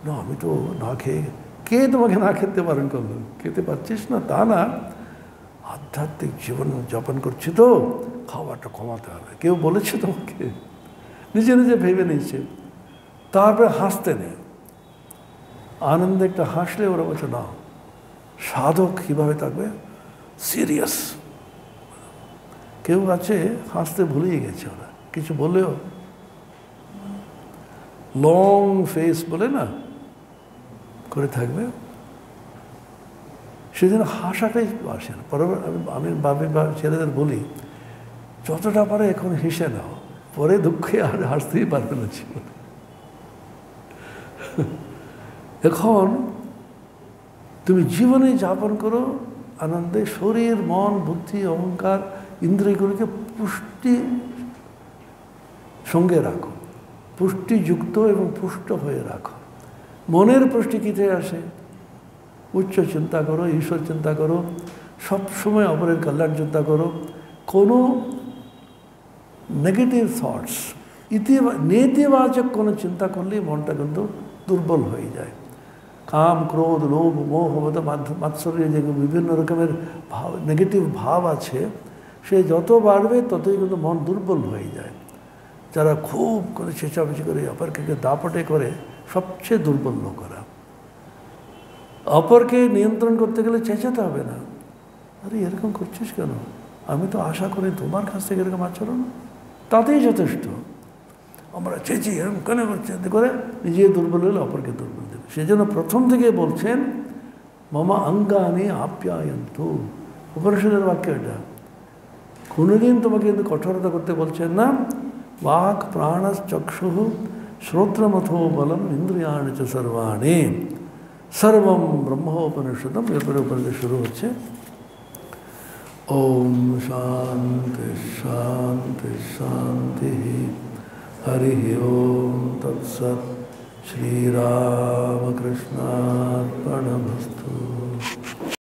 না, আমি তো না খেয়ে, কে তোমাকে না খেতে পারেন করলো, খেতে পারছিস না তা না, আধ্যাত্মিক জীবন যাপন করছি তো খাওয়াটা কমাতে হবে। কেউ বলেছে তোমাকে? নিজে নিজে ভেবে নিয়েছে। তারপরে হাসতে নেই, আনন্দে একটা হাসলে ওরা বলছে না, সাধক কীভাবে থাকবে, সিরিয়াস। কেউ আছে হাসতে ভুলিয়ে গেছে, ওরা কিছু বললেও লং ফেস বলে না করে থাকবে, সেজন্য হাসাটাই আসে না। পরে আমি ছেলেদের বলি, যতটা পারে এখন হেসে নাও, পরে দুঃখে আর হাসতেই পারবে না জীবনে। এখন তুমি জীবনে যাপন করো আনন্দে, শরীর, মন, বুদ্ধি, অহংকার, ইন্দ্রিয়গুলিকে পুষ্টি সঙ্গে রাখো, পুষ্টিযুক্ত এবং পুষ্ট হয়ে রাখো। মনের পুষ্টি কী থেকে আসে? উচ্চ চিন্তা করো, ঈশ্বর চিন্তা করো, সবসময় অপরের কল্যাণ চিন্তা করো। কোনো নেগেটিভ থটস, নেতিবাচক কোনো চিন্তা করলেই মনটা কিন্তু দুর্বল হয়ে যায়। কাম, ক্রোধ, লোভ, মোহ, মদ, মাৎসর্য, যে বিভিন্ন রকমের ভাব, নেগেটিভ ভাব আছে, সে যত বাড়বে ততই কিন্তু মন দুর্বল হয়ে যায়। যারা খুব করে চেঁচামেচি করে অপরকে দাপটে করে, সবচেয়ে দুর্বল লোকেরা। অপরকে নিয়ন্ত্রণ করতে গেলে চেঁচাতে হবে না, আরে এরকম করছিস কেন, আমি তো আশা করি তোমার কাছ থেকে এরকম আচরণ, তাতেই যথেষ্ট। আমরা চেঁচি এরকম কেন করছি করে নিজে দুর্বল হলে অপরকে দুর্বল দেবে। সেই জন্য প্রথম থেকে বলছেন মামা অঙ্গানি আপ্যায়ন্তু, উপনিষদের বাক্য এটা। কোনোদিন তোমাকে কিন্তু কঠোরতা করতে বলছেন না। বাক প্রাণশ্চক্ষুঃ শ্রোত্রমথো বলম ইন্দ্রিয়াণি চ সর্বাণি সর্বম ব্রহ্মোপনিষদম। এরপরে উপনিষদ শুরু হচ্ছে। ওম শান্তি শান্তি শান্তি। হরি ওম তৎসৎ। শ্রীরামকৃষ্ণার্পণমস্তু।